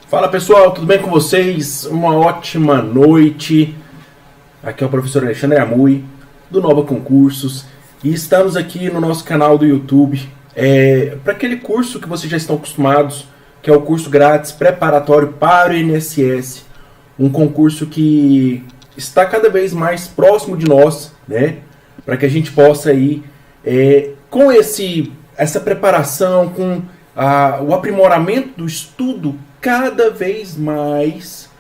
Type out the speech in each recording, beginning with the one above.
Fala pessoal, tudo bem com vocês? Uma ótima noite. Aqui é o professor Alexandre Amui, do Nova Concursos, e estamos aqui no nosso canal do YouTube para aquele curso que vocês já estão acostumados, que é o curso grátis preparatório para o INSS, um concurso que está cada vez mais próximo de nós, né? Para que a gente possa ir com essa preparação, com o aprimoramento do estudo, cada vez mais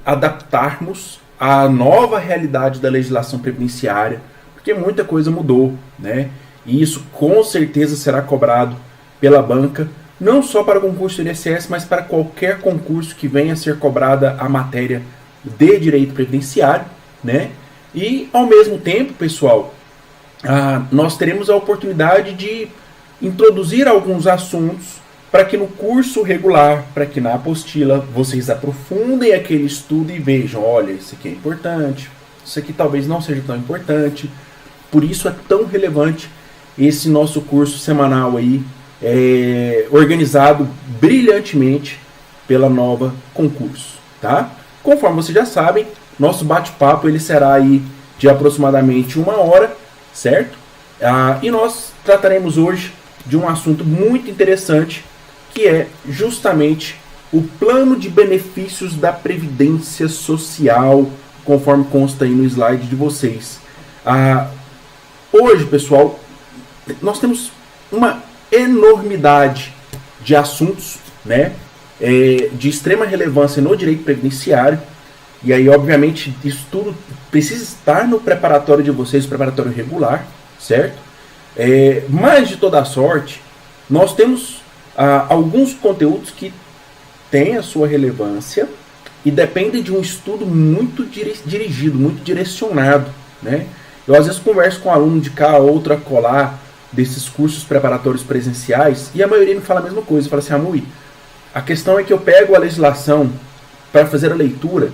adaptarmos à nova realidade da legislação previdenciária, porque muita coisa mudou, né? E isso com certeza será cobrado pela banca, não só para o concurso do INSS, mas para qualquer concurso que venha a ser cobrada a matéria de direito previdenciário, né? E ao mesmo tempo, pessoal, nós teremos a oportunidade de introduzir alguns assuntos para que no curso regular, para que na apostila vocês aprofundem aquele estudo e vejam, olha, isso aqui é importante, isso aqui talvez não seja tão importante. Por isso é tão relevante esse nosso curso semanal aí, organizado brilhantemente pela Nova Concurso, tá? Conforme vocês já sabem, nosso bate-papo ele será aí de aproximadamente 1 hora, certo? E nós trataremos hoje de um assunto muito interessante, que é justamente o plano de benefícios da Previdência Social, conforme consta aí no slide de vocês. Hoje, pessoal, nós temos uma enormidade de assuntos, né, de extrema relevância no direito previdenciário, e aí, obviamente, isso tudo precisa estar no preparatório de vocês, preparatório regular, certo? Mas, de toda sorte, nós temos alguns conteúdos que têm a sua relevância e dependem de um estudo muito dirigido, muito direcionado, né? Eu, às vezes, converso com um aluno de cá, outro a colar desses cursos preparatórios presenciais, e a maioria me fala a mesma coisa. Fala assim, Amui, a questão é que eu pego a legislação para fazer a leitura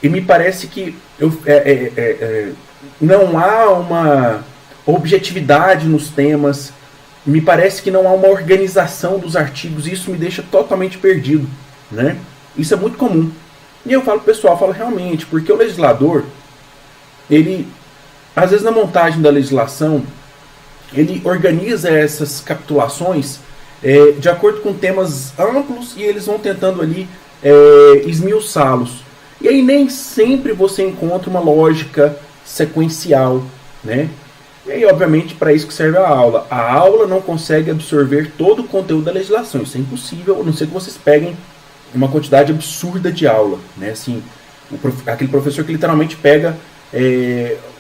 e me parece que não há uma objetividade nos temas, me parece que não há uma organização dos artigos, e isso me deixa totalmente perdido, né? Isso é muito comum. E eu falo pro pessoal, falo realmente, porque o legislador, ele, às vezes na montagem da legislação, ele organiza essas capitulações de acordo com temas amplos, e eles vão tentando ali esmiuçá-los. E aí nem sempre você encontra uma lógica sequencial, né? E aí, obviamente, para isso que serve a aula. A aula não consegue absorver todo o conteúdo da legislação. Isso é impossível, a não ser que vocês peguem uma quantidade absurda de aula, né? Assim, aquele professor que literalmente pega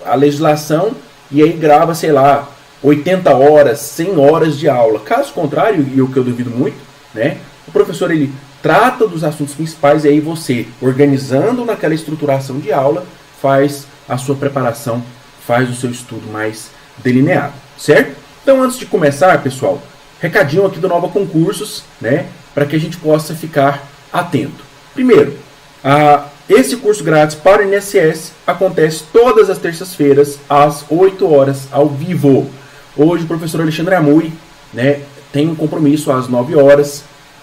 a legislação e aí grava, sei lá, 80 horas, 100 horas de aula. Caso contrário, e o que eu duvido muito, né? O professor, ele trata dos assuntos principais, e aí você, organizando naquela estruturação de aula, faz a sua preparação, faz o seu estudo mais delineado, certo? Então, antes de começar, pessoal, recadinho aqui do Nova Concursos, né, para que a gente possa ficar atento. Primeiro, esse curso grátis para o INSS acontece todas as terças-feiras, às 8 horas, ao vivo. Hoje, o professor Alexandre Amui, né, tem um compromisso às 9 horas.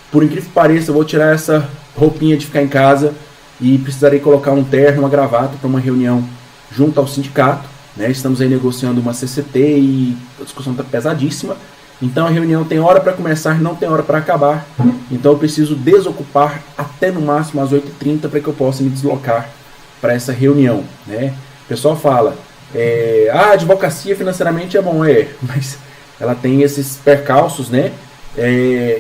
Por incrível que pareça, eu vou tirar essa roupinha de ficar em casa e precisarei colocar um terno, uma gravata para uma reunião junto ao sindicato, né? Estamos aí negociando uma CCT e a discussão está pesadíssima. Então a reunião tem hora para começar, não tem hora para acabar. Então eu preciso desocupar até no máximo às 8h30 para que eu possa me deslocar para essa reunião, né? O pessoal fala, a advocacia financeiramente é bom, mas ela tem esses percalços, né?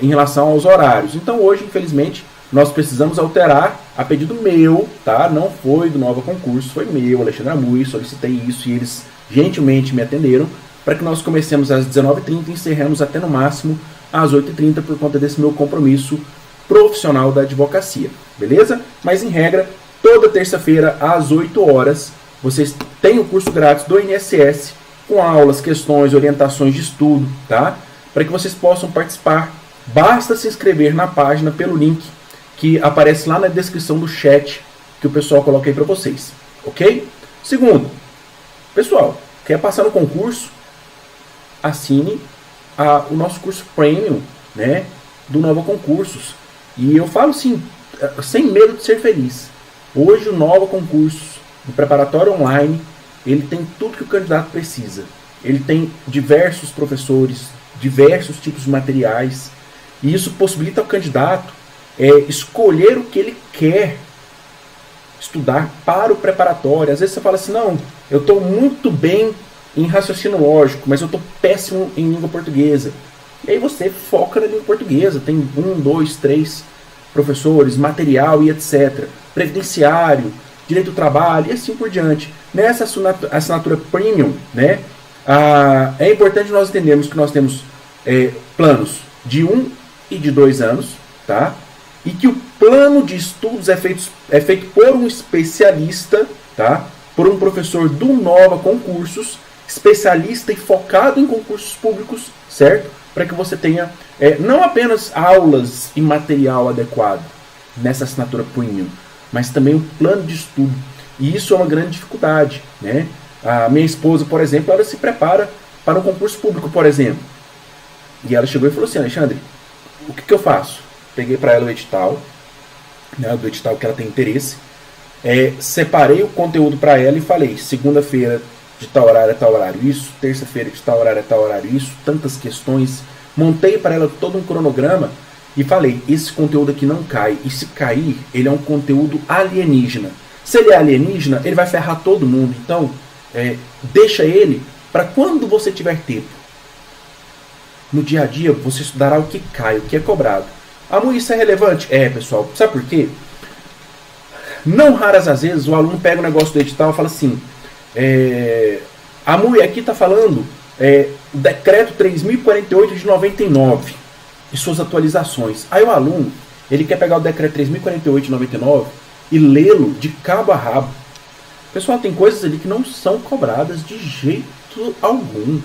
Em relação aos horários. Então hoje, infelizmente, nós precisamos alterar a pedido meu, tá? Não foi do Nova Concurso, foi meu, Alexandre Amui, solicitei isso e eles gentilmente me atenderam para que nós comecemos às 19h30 e encerremos até no máximo às 8h30 por conta desse meu compromisso profissional da advocacia, beleza? Mas em regra, toda terça-feira às 8 horas, vocês têm o curso grátis do INSS com aulas, questões, orientações de estudo, tá? Para que vocês possam participar, basta se inscrever na página pelo link que aparece lá na descrição do chat que o pessoal coloca aí para vocês, ok? Segundo, pessoal, quer passar no concurso? Assine o nosso curso Premium, né, do Nova Concursos. E eu falo sim, sem medo de ser feliz. Hoje o Nova Concursos, o preparatório online, ele tem tudo que o candidato precisa. Ele tem diversos professores, diversos tipos de materiais, e isso possibilita ao candidato escolher o que ele quer estudar para o preparatório. Às vezes você fala assim, não, eu estou muito bem em raciocínio lógico, mas eu estou péssimo em língua portuguesa. E aí você foca na língua portuguesa, tem 1, 2, 3 professores, material e etc. Previdenciário, direito do trabalho e assim por diante. Nessa assinatura premium, né, é importante nós entendermos que nós temos planos de 1 e de 2 anos, tá? E que o plano de estudos é feito por um especialista, tá? Por um professor do Nova Concursos, especialista e focado em concursos públicos, certo? Para que você tenha não apenas aulas e material adequado nessa assinatura premium, mas também um plano de estudo. E isso é uma grande dificuldade, né? A minha esposa, por exemplo, ela se prepara para um concurso público, por exemplo. E ela chegou e falou assim, Alexandre, o que eu faço? Peguei para ela o edital, né, do edital que ela tem interesse, separei o conteúdo para ela e falei, segunda-feira de tal horário a tal horário isso, terça-feira de tal horário a tal horário isso, tantas questões, montei para ela todo um cronograma e falei, esse conteúdo aqui não cai, e se cair, ele é um conteúdo alienígena. Se ele é alienígena, ele vai ferrar todo mundo, então deixa ele para quando você tiver tempo. No dia a dia, você estudará o que cai, o que é cobrado. Amor, isso é relevante? Pessoal, sabe por quê? Não raras às vezes o aluno pega o negócio do edital e fala assim, Amor, aqui está falando o decreto 3048 de 99 e suas atualizações. Aí o aluno, ele quer pegar o decreto 3048 de 99 e lê-lo de cabo a rabo. Pessoal, tem coisas ali que não são cobradas de jeito algum.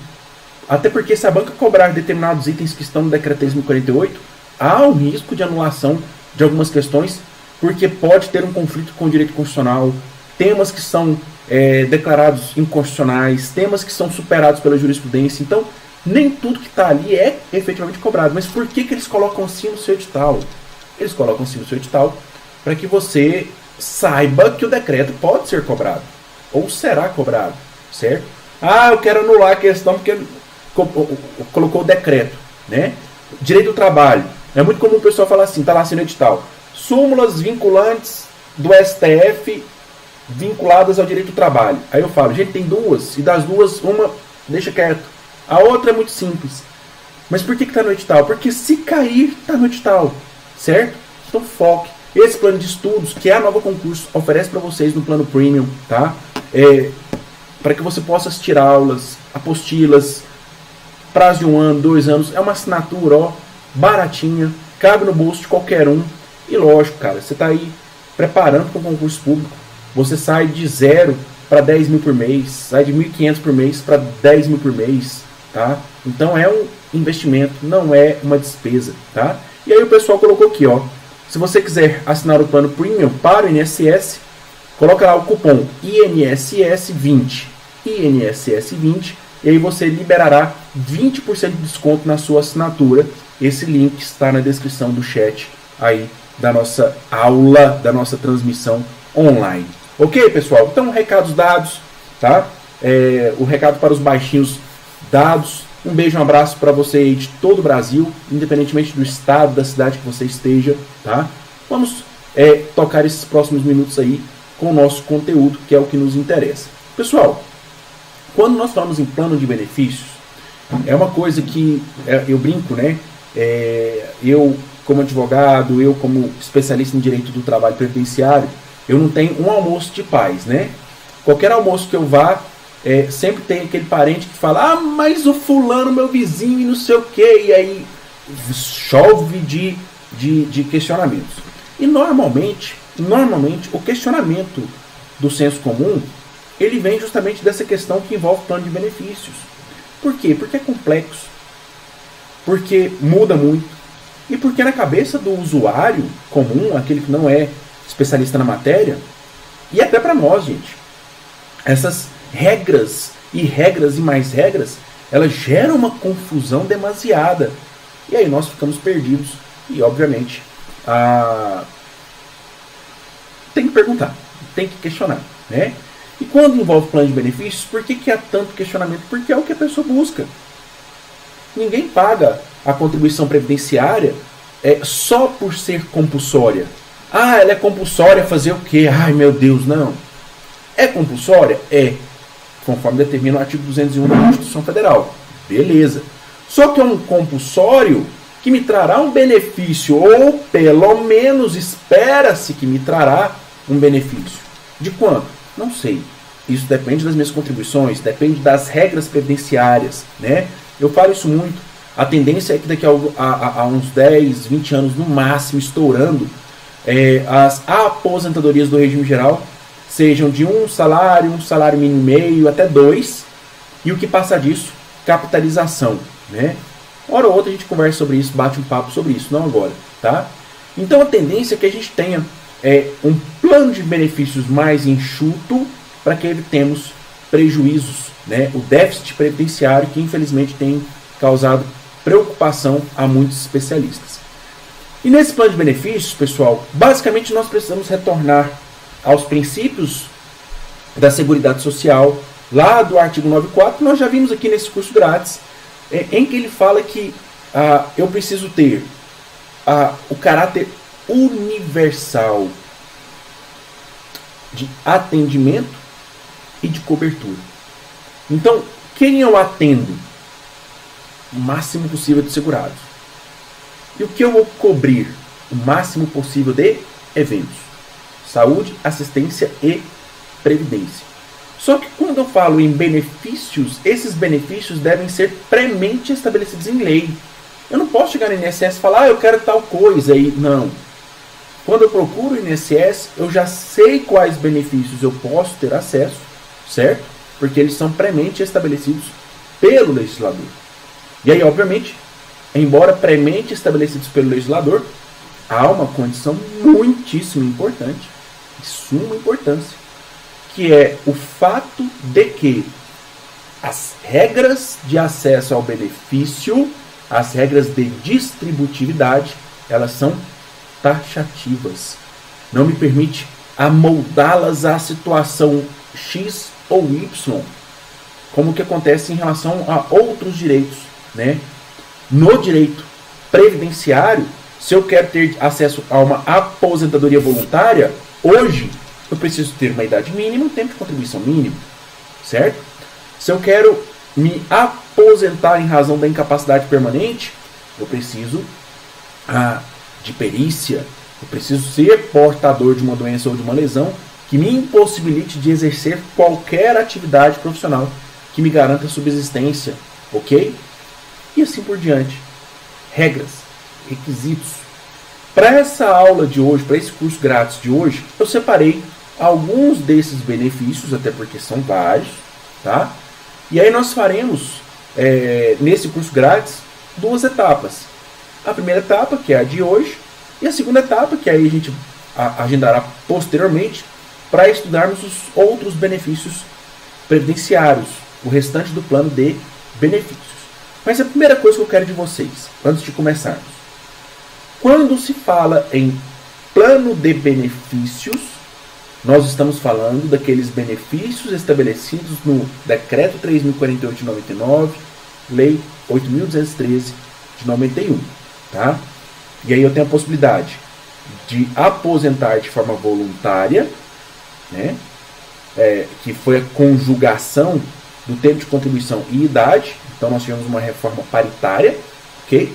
Até porque se a banca cobrar determinados itens que estão no decreto 3048, há um risco de anulação de algumas questões, porque pode ter um conflito com o direito constitucional, temas que são declarados inconstitucionais, temas que são superados pela jurisprudência. Então, nem tudo que está ali é efetivamente cobrado. Mas por que eles colocam assim no seu edital? Eles colocam assim no seu edital para que você saiba que o decreto pode ser cobrado, ou será cobrado, certo? Eu quero anular a questão porque colocou o decreto, né? Direito do trabalho. É muito comum o pessoal falar assim, está lá assim no edital, súmulas vinculantes do STF vinculadas ao direito do trabalho. Aí eu falo, gente, tem duas, e das duas, uma deixa quieto. A outra é muito simples. Mas por que está no edital? Porque se cair, está no edital, certo? Então foque. Esse plano de estudos, que a Nova Concurso oferece para vocês no plano premium, tá? Para que você possa assistir aulas, apostilas, prazo de 1 ano, 2 anos, é uma assinatura, baratinha, cabe no bolso de qualquer um. E lógico, cara, você está aí preparando para um concurso público, você sai de 0 para 10 mil por mês, sai de 1.500 por mês para 10 mil por mês, tá? Então é um investimento, não é uma despesa, tá? E aí o pessoal colocou aqui, ó, se você quiser assinar o plano premium para o INSS, coloca lá o cupom INSS20, INSS20, e aí você liberará 20% de desconto na sua assinatura. Esse link está na descrição do chat aí da nossa aula, da nossa transmissão online. Ok, pessoal? Então, recados dados, tá? O recado para os baixinhos dados. Um beijo, um abraço para você aí de todo o Brasil, independentemente do estado, da cidade que você esteja, tá? Vamos tocar esses próximos minutos aí com o nosso conteúdo, que é o que nos interessa. Pessoal, quando nós falamos em plano de benefícios, é uma coisa que eu brinco, né? Eu, como advogado, eu como especialista em direito do trabalho previdenciário, eu não tenho um almoço de paz, né? Qualquer almoço que eu vá, sempre tem aquele parente que fala, mas o fulano, meu vizinho, e não sei o quê, e aí chove de questionamentos. E normalmente, o questionamento do senso comum, ele vem justamente dessa questão que envolve plano de benefícios. Por quê? Porque é complexo, porque muda muito, e porque na cabeça do usuário comum, aquele que não é especialista na matéria, e até para nós, gente, essas regras e mais regras, elas geram uma confusão demasiada. E aí nós ficamos perdidos. E, obviamente, perguntar, tem que questionar, né? E quando envolve plano de benefícios, por que há tanto questionamento? Porque é o que a pessoa busca. Ninguém paga a contribuição previdenciária só por ser compulsória. Ah, ela é compulsória fazer o quê? Ai, meu Deus, não. É compulsória? É. Conforme determina o artigo 201 da Constituição Federal. Beleza. Só que é um compulsório que me trará um benefício, ou pelo menos espera-se que me trará um benefício. De quanto? Não sei. Isso depende das minhas contribuições, depende das regras previdenciárias, né? Eu falo isso muito. A tendência é que daqui a uns 10, 20 anos, no máximo, estourando, as aposentadorias do regime geral sejam de um salário mínimo e meio, até 2, e o que passa disso, capitalização, né? Hora ou outra a gente conversa sobre isso, bate um papo sobre isso, não agora, tá? Então a tendência é que a gente tenha um plano de benefícios mais enxuto para que evitemos prejuízos, né? O déficit previdenciário que infelizmente tem causado preocupação a muitos especialistas. E nesse plano de benefícios, pessoal, basicamente nós precisamos retornar aos princípios da Seguridade Social, lá do artigo 94, nós já vimos aqui nesse curso grátis, em que ele fala que eu preciso ter o caráter universal de atendimento e de cobertura. Então, quem eu atendo? O máximo possível de segurados. E o que eu vou cobrir? O máximo possível de eventos. Saúde, assistência e previdência. Só que quando eu falo em benefícios, esses benefícios devem ser premente estabelecidos em lei. Eu não posso chegar no INSS e falar, eu quero tal coisa. Não. Quando eu procuro o INSS, eu já sei quais benefícios eu posso ter acesso, certo? Porque eles são premente estabelecidos pelo legislador. E aí, obviamente, embora premente estabelecidos pelo legislador, há uma condição muitíssimo importante, de suma importância, que é o fato de que as regras de acesso ao benefício, as regras de distributividade, elas são taxativas. Não me permite amoldá-las à situação X ou Y, como que acontece em relação a outros direitos, né? No direito previdenciário, se eu quero ter acesso a uma aposentadoria voluntária, hoje eu preciso ter uma idade mínima, um tempo de contribuição mínimo, certo? Se eu quero me aposentar em razão da incapacidade permanente, eu preciso de perícia, eu preciso ser portador de uma doença ou de uma lesão que me impossibilite de exercer qualquer atividade profissional que me garanta subsistência, ok? E assim por diante. Regras, requisitos. Para essa aula de hoje, para esse curso grátis de hoje, eu separei alguns desses benefícios, até porque são vários, tá? E aí nós faremos, nesse curso grátis, 2 etapas. A primeira etapa, que é a de hoje, e a segunda etapa, que aí a gente agendará posteriormente, para estudarmos os outros benefícios previdenciários, o restante do plano de benefícios. Mas a primeira coisa que eu quero de vocês, antes de começarmos, quando se fala em plano de benefícios, nós estamos falando daqueles benefícios estabelecidos no Decreto 3.048 de 99, Lei 8.213 de 91. Tá? E aí eu tenho a possibilidade de aposentar de forma voluntária, né? Que foi a conjugação do tempo de contribuição e idade. Então nós tivemos uma reforma paritária, ok?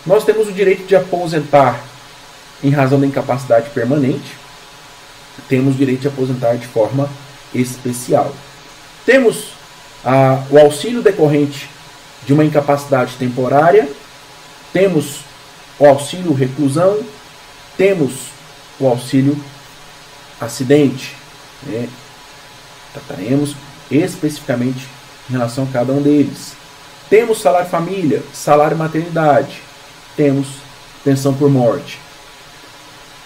Nós temos o direito de aposentar em razão da incapacidade permanente. Temos o direito de aposentar de forma especial. Temos o auxílio decorrente de uma incapacidade temporária. Temos o auxílio reclusão. Temos o auxílio acidente. Né? Trataremos especificamente em relação a cada um deles. Temos salário família, salário maternidade. Temos pensão por morte.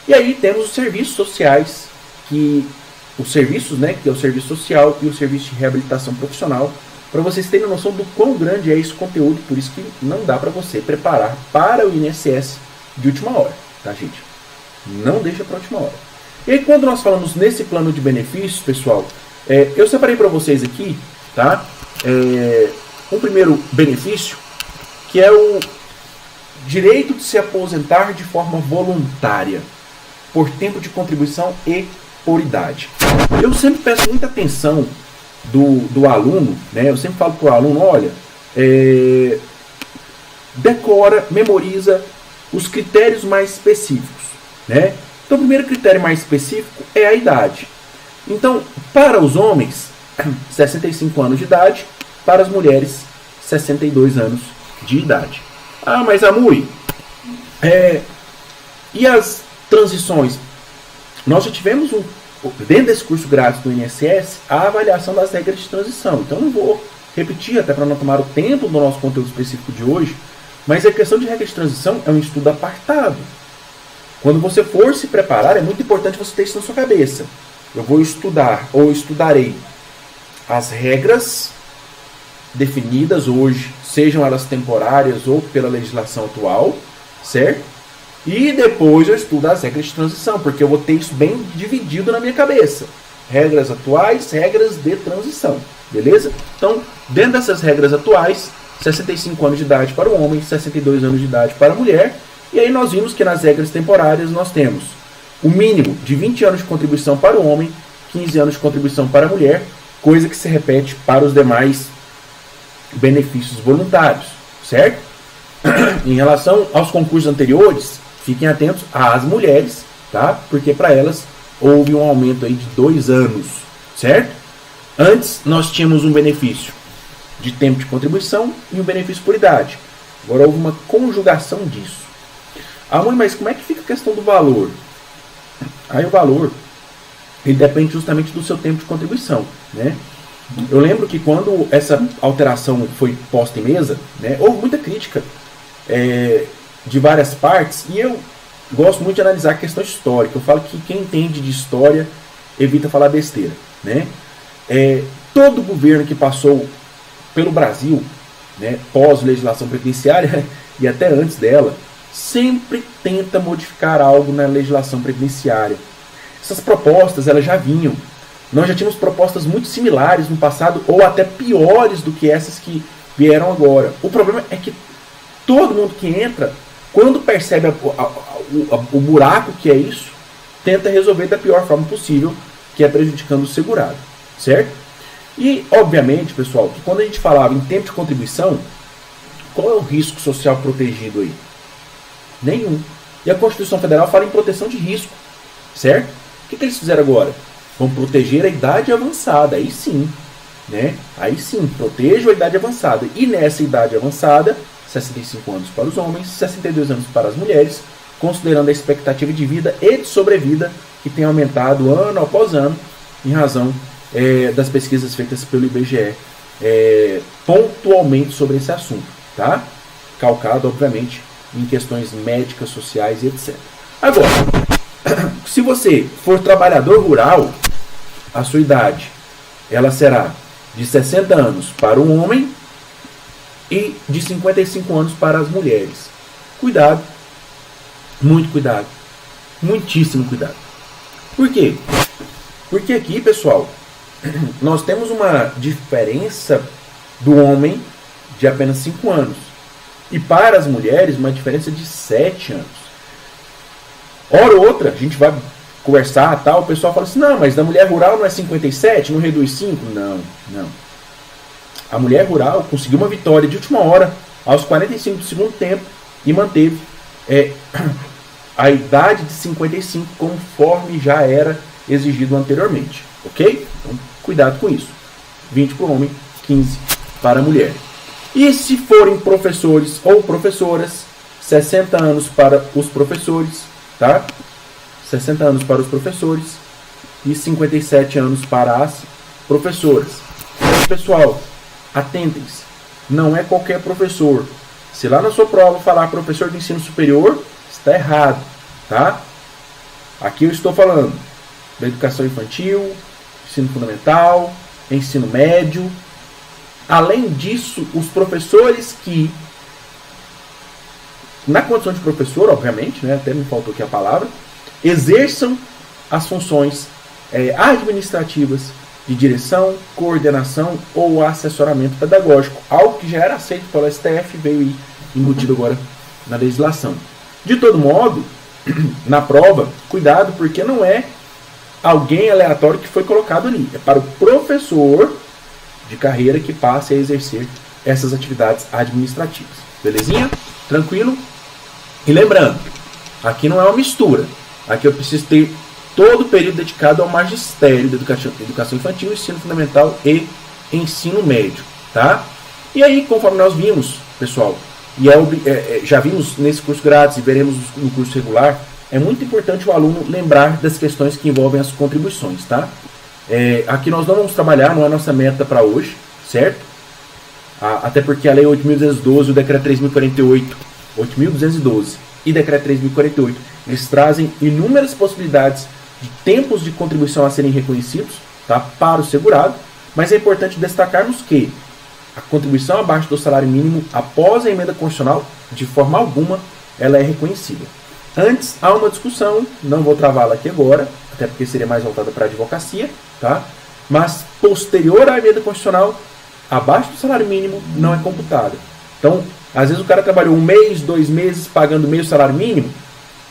E aí temos os serviços sociais, os serviços, né, que é o serviço social e o serviço de reabilitação profissional, para vocês terem noção do quão grande é esse conteúdo, por isso que não dá para você preparar para o INSS de última hora, tá, gente? Não deixa para a última hora. E aí, quando nós falamos nesse plano de benefícios, pessoal, eu separei para vocês aqui, tá? Um primeiro benefício, que é o direito de se aposentar de forma voluntária, por tempo de contribuição e por idade. Eu sempre peço muita atenção do aluno, né? Eu sempre falo para o aluno, olha, decora, memoriza os critérios mais específicos, né? Então, o primeiro critério mais específico é a idade. Então, para os homens, 65 anos de idade, para as mulheres, 62 anos de idade. Ah, mas Amui, e as transições? Nós já tivemos, dentro desse curso grátis do INSS, a avaliação das regras de transição. Então, não vou repetir, até para não tomar o tempo do nosso conteúdo específico de hoje, mas a questão de regra de transição é um estudo apartado. Quando você for se preparar, é muito importante você ter isso na sua cabeça. Eu vou estudar, ou estudarei, as regras definidas hoje, sejam elas temporárias ou pela legislação atual, certo? E depois eu estudo as regras de transição, porque eu vou ter isso bem dividido na minha cabeça. Regras atuais, regras de transição, beleza? Então, dentro dessas regras atuais, 65 anos de idade para o homem, 62 anos de idade para a mulher. E aí nós vimos que nas regras temporárias nós temos o mínimo de 20 anos de contribuição para o homem, 15 anos de contribuição para a mulher, coisa que se repete para os demais benefícios voluntários, certo? Em relação aos concursos anteriores, fiquem atentos às mulheres, tá? Porque para elas houve um aumento aí de 2 anos, certo? Antes nós tínhamos um benefício de tempo de contribuição e um benefício por idade. Agora houve uma conjugação disso. Ah, mãe, mas como é que fica a questão do valor? Aí o valor, ele depende justamente do seu tempo de contribuição, né? Eu lembro que quando essa alteração foi posta em mesa, né, houve muita crítica de várias partes, e eu gosto muito de analisar a questão histórica. Eu falo que quem entende de história evita falar besteira, né? Todo governo que passou pelo Brasil, né, pós-legislação previdenciária e até antes dela, sempre tenta modificar algo na legislação previdenciária. Essas propostas, elas já vinham. Nós já tínhamos propostas muito similares no passado, ou até piores do que essas que vieram agora. O problema é que todo mundo que entra, quando percebe o buraco que é isso, tenta resolver da pior forma possível, que é prejudicando o segurado, certo? E, obviamente, pessoal, que quando a gente falava em tempo de contribuição, qual é o risco social protegido aí? Nenhum. E a Constituição Federal fala em proteção de risco, certo? O que eles fizeram agora? Vão proteger a idade avançada, aí sim, né? Aí sim, protejam a idade avançada. E nessa idade avançada, 65 anos para os homens, 62 anos para as mulheres, considerando a expectativa de vida e de sobrevida que tem aumentado ano após ano, em razão das pesquisas feitas pelo IBGE pontualmente sobre esse assunto, tá? Calcado, obviamente, em questões médicas, sociais e etc. Agora, se você for trabalhador rural, a sua idade ela será de 60 anos para o homem e de 55 anos para as mulheres. Cuidado, muito cuidado, muitíssimo cuidado. Por quê? Porque aqui, pessoal, nós temos uma diferença do homem de apenas 5 anos. E para as mulheres, uma diferença de 7 anos. Hora ou outra, a gente vai conversar, tal, o pessoal fala assim, não, mas da mulher rural não é 57, não reduz 5? Não, não. A mulher rural conseguiu uma vitória de última hora, aos 45 do segundo tempo, e manteve a idade de 55, conforme já era exigido anteriormente. Ok? Então, cuidado com isso. 20 para o homem, 15 para a mulher. E se forem professores ou professoras, 60 anos para os professores, tá? 60 anos para os professores e 57 anos para as professoras. Mas, pessoal, atentem-se. Não é qualquer professor. Se lá na sua prova falar professor de ensino superior, está errado, tá? Aqui eu estou falando da educação infantil, ensino fundamental, ensino médio. Além disso, os professores que, na condição de professor, obviamente, né, até me faltou aqui a palavra, exerçam as funções administrativas, de direção, coordenação ou assessoramento pedagógico, algo que já era aceito pelo STF e veio embutido agora na legislação. De todo modo, na prova, cuidado, porque não é alguém aleatório que foi colocado ali, é para o professor de carreira que passe a exercer essas atividades administrativas. Belezinha? Tranquilo? E lembrando, aqui não é uma mistura, aqui eu preciso ter todo o período dedicado ao magistério da educação infantil, ensino fundamental e ensino médio, tá? E aí, conforme nós vimos, pessoal, e já vimos nesse curso grátis e veremos no curso regular, é muito importante o aluno lembrar das questões que envolvem as contribuições, tá? Aqui nós não vamos trabalhar, não é nossa meta para hoje, certo? Até porque a Lei 8.212 e o Decreto 3.048, 8.212 e Decreto 3.048, eles trazem inúmeras possibilidades de tempos de contribuição a serem reconhecidos, tá, para o segurado, mas é importante destacarmos que a contribuição abaixo do salário mínimo após a emenda constitucional, de forma alguma, ela é reconhecida. Antes, há uma discussão, não vou travá-la aqui agora, até porque seria mais voltada para a advocacia, tá? Mas posterior à emenda constitucional, abaixo do salário mínimo não é computada. Então, às vezes o cara trabalhou 1 mês, 2 meses pagando meio salário mínimo,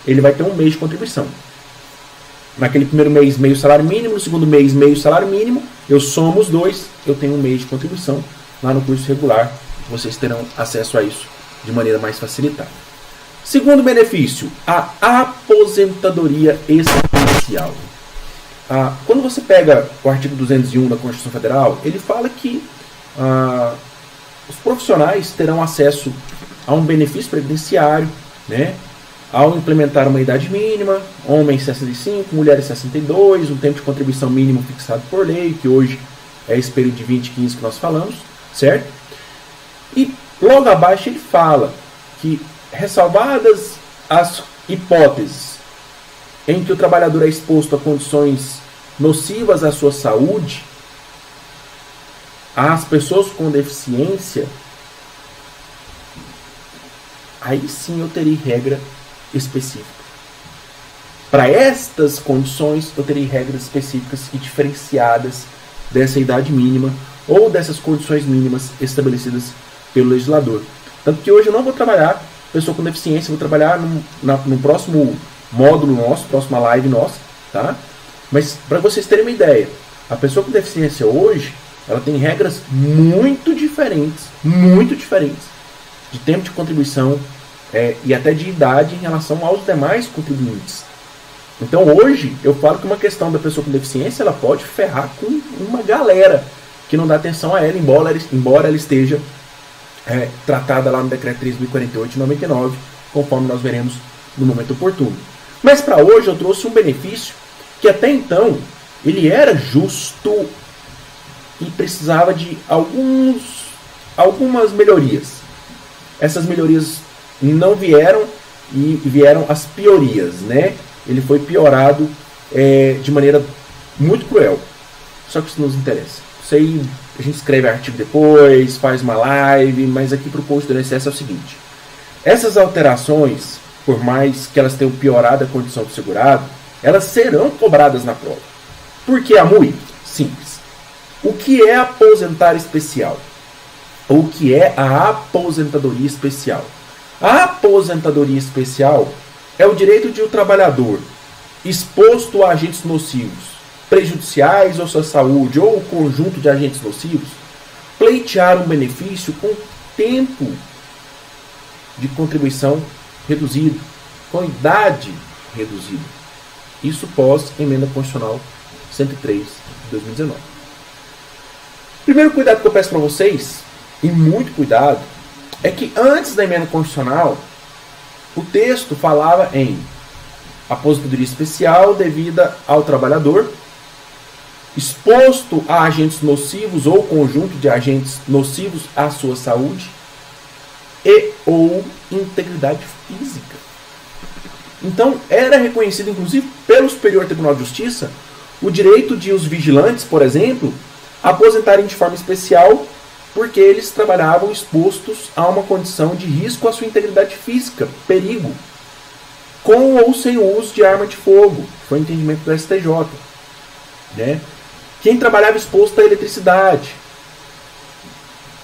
ele vai ter 1 mês de contribuição. Naquele primeiro mês, meio salário mínimo, no segundo mês, meio salário mínimo, eu somo os 2, eu tenho 1 mês de contribuição. Lá no curso regular, vocês terão acesso a isso de maneira mais facilitada. Segundo benefício, a aposentadoria especial. Quando você pega o artigo 201 da Constituição Federal, ele fala que os profissionais terão acesso a um benefício previdenciário, né, ao implementar uma idade mínima, homens 65, mulheres 62, um tempo de contribuição mínimo fixado por lei, que hoje é esse período de 20 e 15 que nós falamos, certo? E logo abaixo ele fala que, ressalvadas as hipóteses em que o trabalhador é exposto a condições nocivas à sua saúde, as pessoas com deficiência, aí sim eu terei regra específica. Para estas condições, eu terei regras específicas e diferenciadas dessa idade mínima ou dessas condições mínimas estabelecidas pelo legislador. Tanto que hoje eu não vou trabalhar pessoa com deficiência, vou trabalhar no próximo módulo nosso, próxima live nossa, tá? Mas para vocês terem uma ideia, a pessoa com deficiência hoje, ela tem regras muito diferentes de tempo de contribuição e até de idade em relação aos demais contribuintes. Então hoje eu falo que uma questão da pessoa com deficiência, ela pode ferrar com uma galera que não dá atenção a ela, embora ela esteja tratada lá no Decreto 3.048 de 99, conforme nós veremos no momento oportuno. Mas para hoje eu trouxe um benefício que até então ele era justo e precisava de algumas melhorias. Essas melhorias não vieram e vieram as piorias, né? Ele foi piorado de maneira muito cruel. Só que isso nos interessa. Isso aí a gente escreve artigo depois, faz uma live, mas aqui para o post do INSS é o seguinte. Essas alterações, por mais que elas tenham piorado a condição do segurado, elas serão cobradas na prova. Por que a MUI? Simples. O que é aposentar especial? O que é a aposentadoria especial? A aposentadoria especial é o direito de o trabalhador exposto a agentes nocivos, prejudiciais à sua saúde ou o conjunto de agentes nocivos, pleitear um benefício com tempo de contribuição reduzido, com idade reduzida. Isso pós emenda constitucional 103 de 2019. Primeiro cuidado que eu peço para vocês, e muito cuidado, é que antes da emenda constitucional, o texto falava em aposentadoria especial devida ao trabalhador exposto a agentes nocivos ou conjunto de agentes nocivos à sua saúde e ou integridade física. Então, era reconhecido, inclusive, pelo Superior Tribunal de Justiça, o direito de os vigilantes, por exemplo, aposentarem de forma especial porque eles trabalhavam expostos a uma condição de risco à sua integridade física, perigo. com ou sem o uso de arma de fogo. Foi o entendimento do STJ. Né? Quem trabalhava exposto à eletricidade,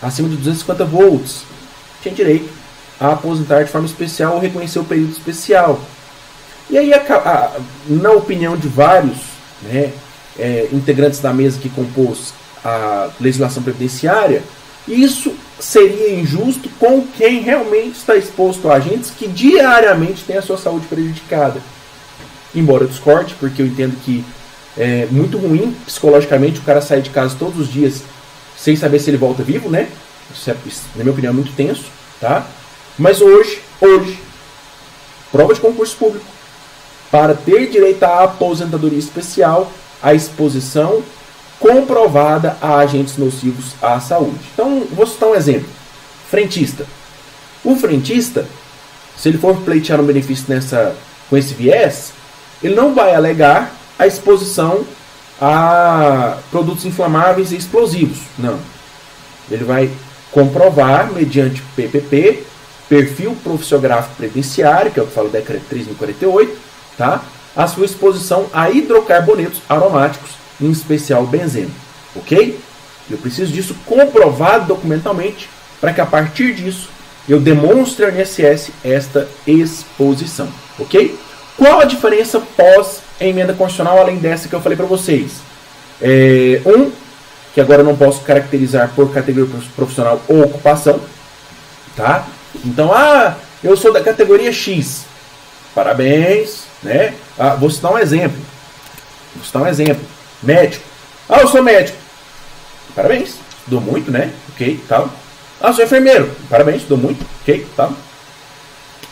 acima de 250 volts, tinha direito a aposentar de forma especial ou reconhecer o período especial. E aí, na opinião de vários, né, integrantes da mesa que compôs a legislação previdenciária, isso seria injusto com quem realmente está exposto a agentes que diariamente têm a sua saúde prejudicada. Embora eu discorde, porque eu entendo que é muito ruim psicologicamente o cara sair de casa todos os dias sem saber se ele volta vivo, né? Isso, na minha opinião, é muito tenso, tá? Mas hoje, prova de concurso público, para ter direito à aposentadoria especial, a exposição comprovada a agentes nocivos à saúde. Então, vou citar um exemplo. Frentista. O frentista, se ele for pleitear um benefício com esse viés, ele não vai alegar a exposição a produtos inflamáveis e explosivos. Não. Ele vai comprovar, mediante PPP, perfil profissiográfico previdenciário, que é o que fala o decreto 3.048, tá? A sua exposição a hidrocarbonetos aromáticos, em especial benzeno. Ok? Eu preciso disso comprovado documentalmente, para que a partir disso eu demonstre ao INSS esta exposição. Ok? Qual a diferença pós-emenda constitucional, além dessa que eu falei para vocês? Que agora eu não posso caracterizar por categoria profissional ou ocupação. Tá? Então, eu sou da categoria X. Parabéns. Né? Vou citar um exemplo. Médico. Eu sou médico. Parabéns. Estudou muito, né? Ok, tal. Sou enfermeiro. Parabéns, estudou muito. Ok, tal.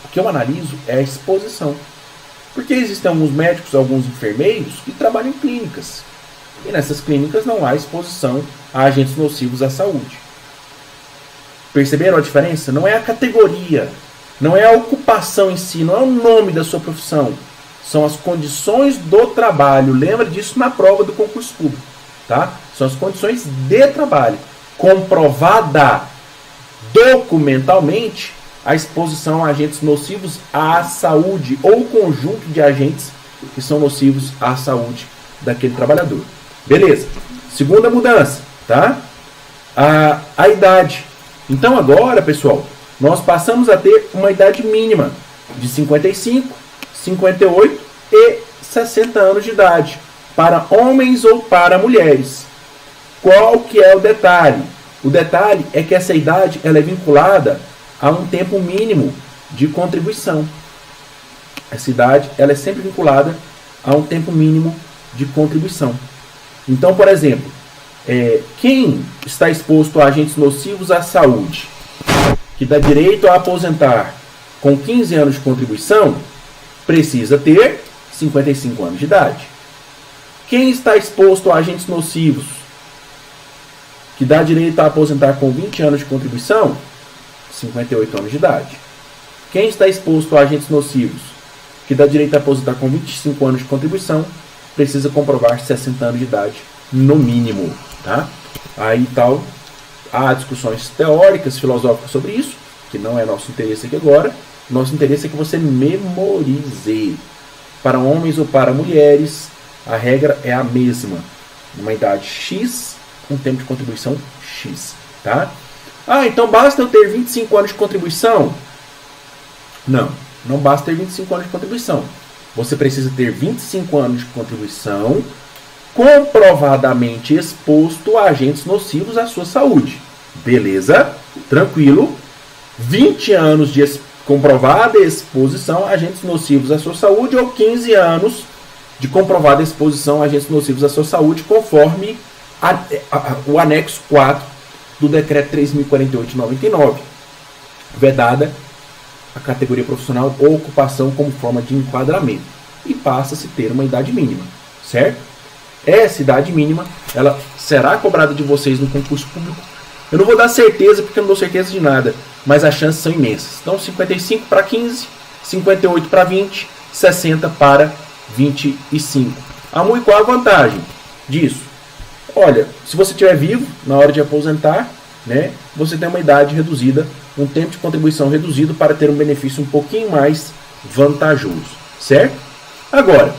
O que eu analiso é a exposição. Porque existem alguns médicos, alguns enfermeiros que trabalham em clínicas. E nessas clínicas não há exposição a agentes nocivos à saúde. Perceberam a diferença? Não é a categoria, não é a ocupação em si, não é o nome da sua profissão. São as condições do trabalho. Lembra disso na prova do concurso público. Tá? São as condições de trabalho. Comprovada documentalmente a exposição a agentes nocivos à saúde ou conjunto de agentes que são nocivos à saúde daquele trabalhador. Beleza. Segunda mudança, tá? A idade. Então agora, pessoal, nós passamos a ter uma idade mínima de 55, 58 e 60 anos de idade para homens ou para mulheres. Qual que é o detalhe? O detalhe é que essa idade ela é vinculada a um tempo mínimo de contribuição. Essa idade ela é sempre vinculada a um tempo mínimo de contribuição. Então, por exemplo, quem está exposto a agentes nocivos à saúde, que dá direito a aposentar com 15 anos de contribuição, precisa ter 55 anos de idade. Quem está exposto a agentes nocivos, que dá direito a aposentar com 20 anos de contribuição, 58 anos de idade. Quem está exposto a agentes nocivos, que dá direito a aposentar com 25 anos de contribuição, precisa comprovar 60 anos de idade, no mínimo. Tá? Aí tal, há discussões teóricas, filosóficas sobre isso, que não é nosso interesse aqui agora. Nosso interesse é que você memorize. Para homens ou para mulheres, a regra é a mesma. Uma idade X, um tempo de contribuição X. Tá? Então basta eu ter 25 anos de contribuição? Não, não basta ter 25 anos de contribuição. Você precisa ter 25 anos de contribuição comprovadamente exposto a agentes nocivos à sua saúde. Beleza? Tranquilo. 20 anos de comprovada exposição a agentes nocivos à sua saúde ou 15 anos de comprovada exposição a agentes nocivos à sua saúde, conforme o anexo 4 do decreto 3.048 de 99, vedada a categoria profissional ou ocupação como forma de enquadramento, e passa-se a ter uma idade mínima, certo? Essa idade mínima, ela será cobrada de vocês no concurso público. Eu não vou dar certeza, porque eu não dou certeza de nada, mas as chances são imensas. Então, 55 para 15, 58 para 20, 60 para 25. E qual a vantagem disso? Olha, se você estiver vivo na hora de aposentar, né, você tem uma idade reduzida, um tempo de contribuição reduzido para ter um benefício um pouquinho mais vantajoso, certo? Agora,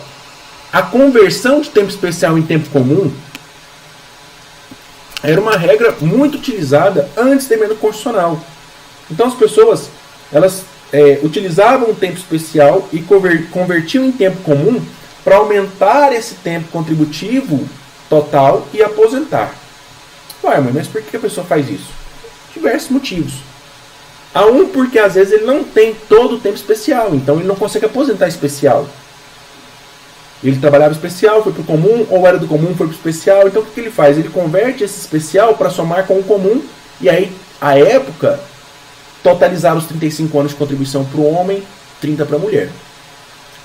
a conversão de tempo especial em tempo comum era uma regra muito utilizada antes da emenda constitucional. Então as pessoas, elas utilizavam o tempo especial e convertiam em tempo comum para aumentar esse tempo contributivo total e aposentar. Ué, mas por que a pessoa faz isso? Diversos motivos. Há um porque às vezes ele não tem todo o tempo especial, então ele não consegue aposentar especial. Ele trabalhava especial, foi para o comum, ou era do comum, foi para o especial. Então o que ele faz? Ele converte esse especial para somar com o comum, e aí, à época, totalizar os 35 anos de contribuição para o homem, 30 para a mulher.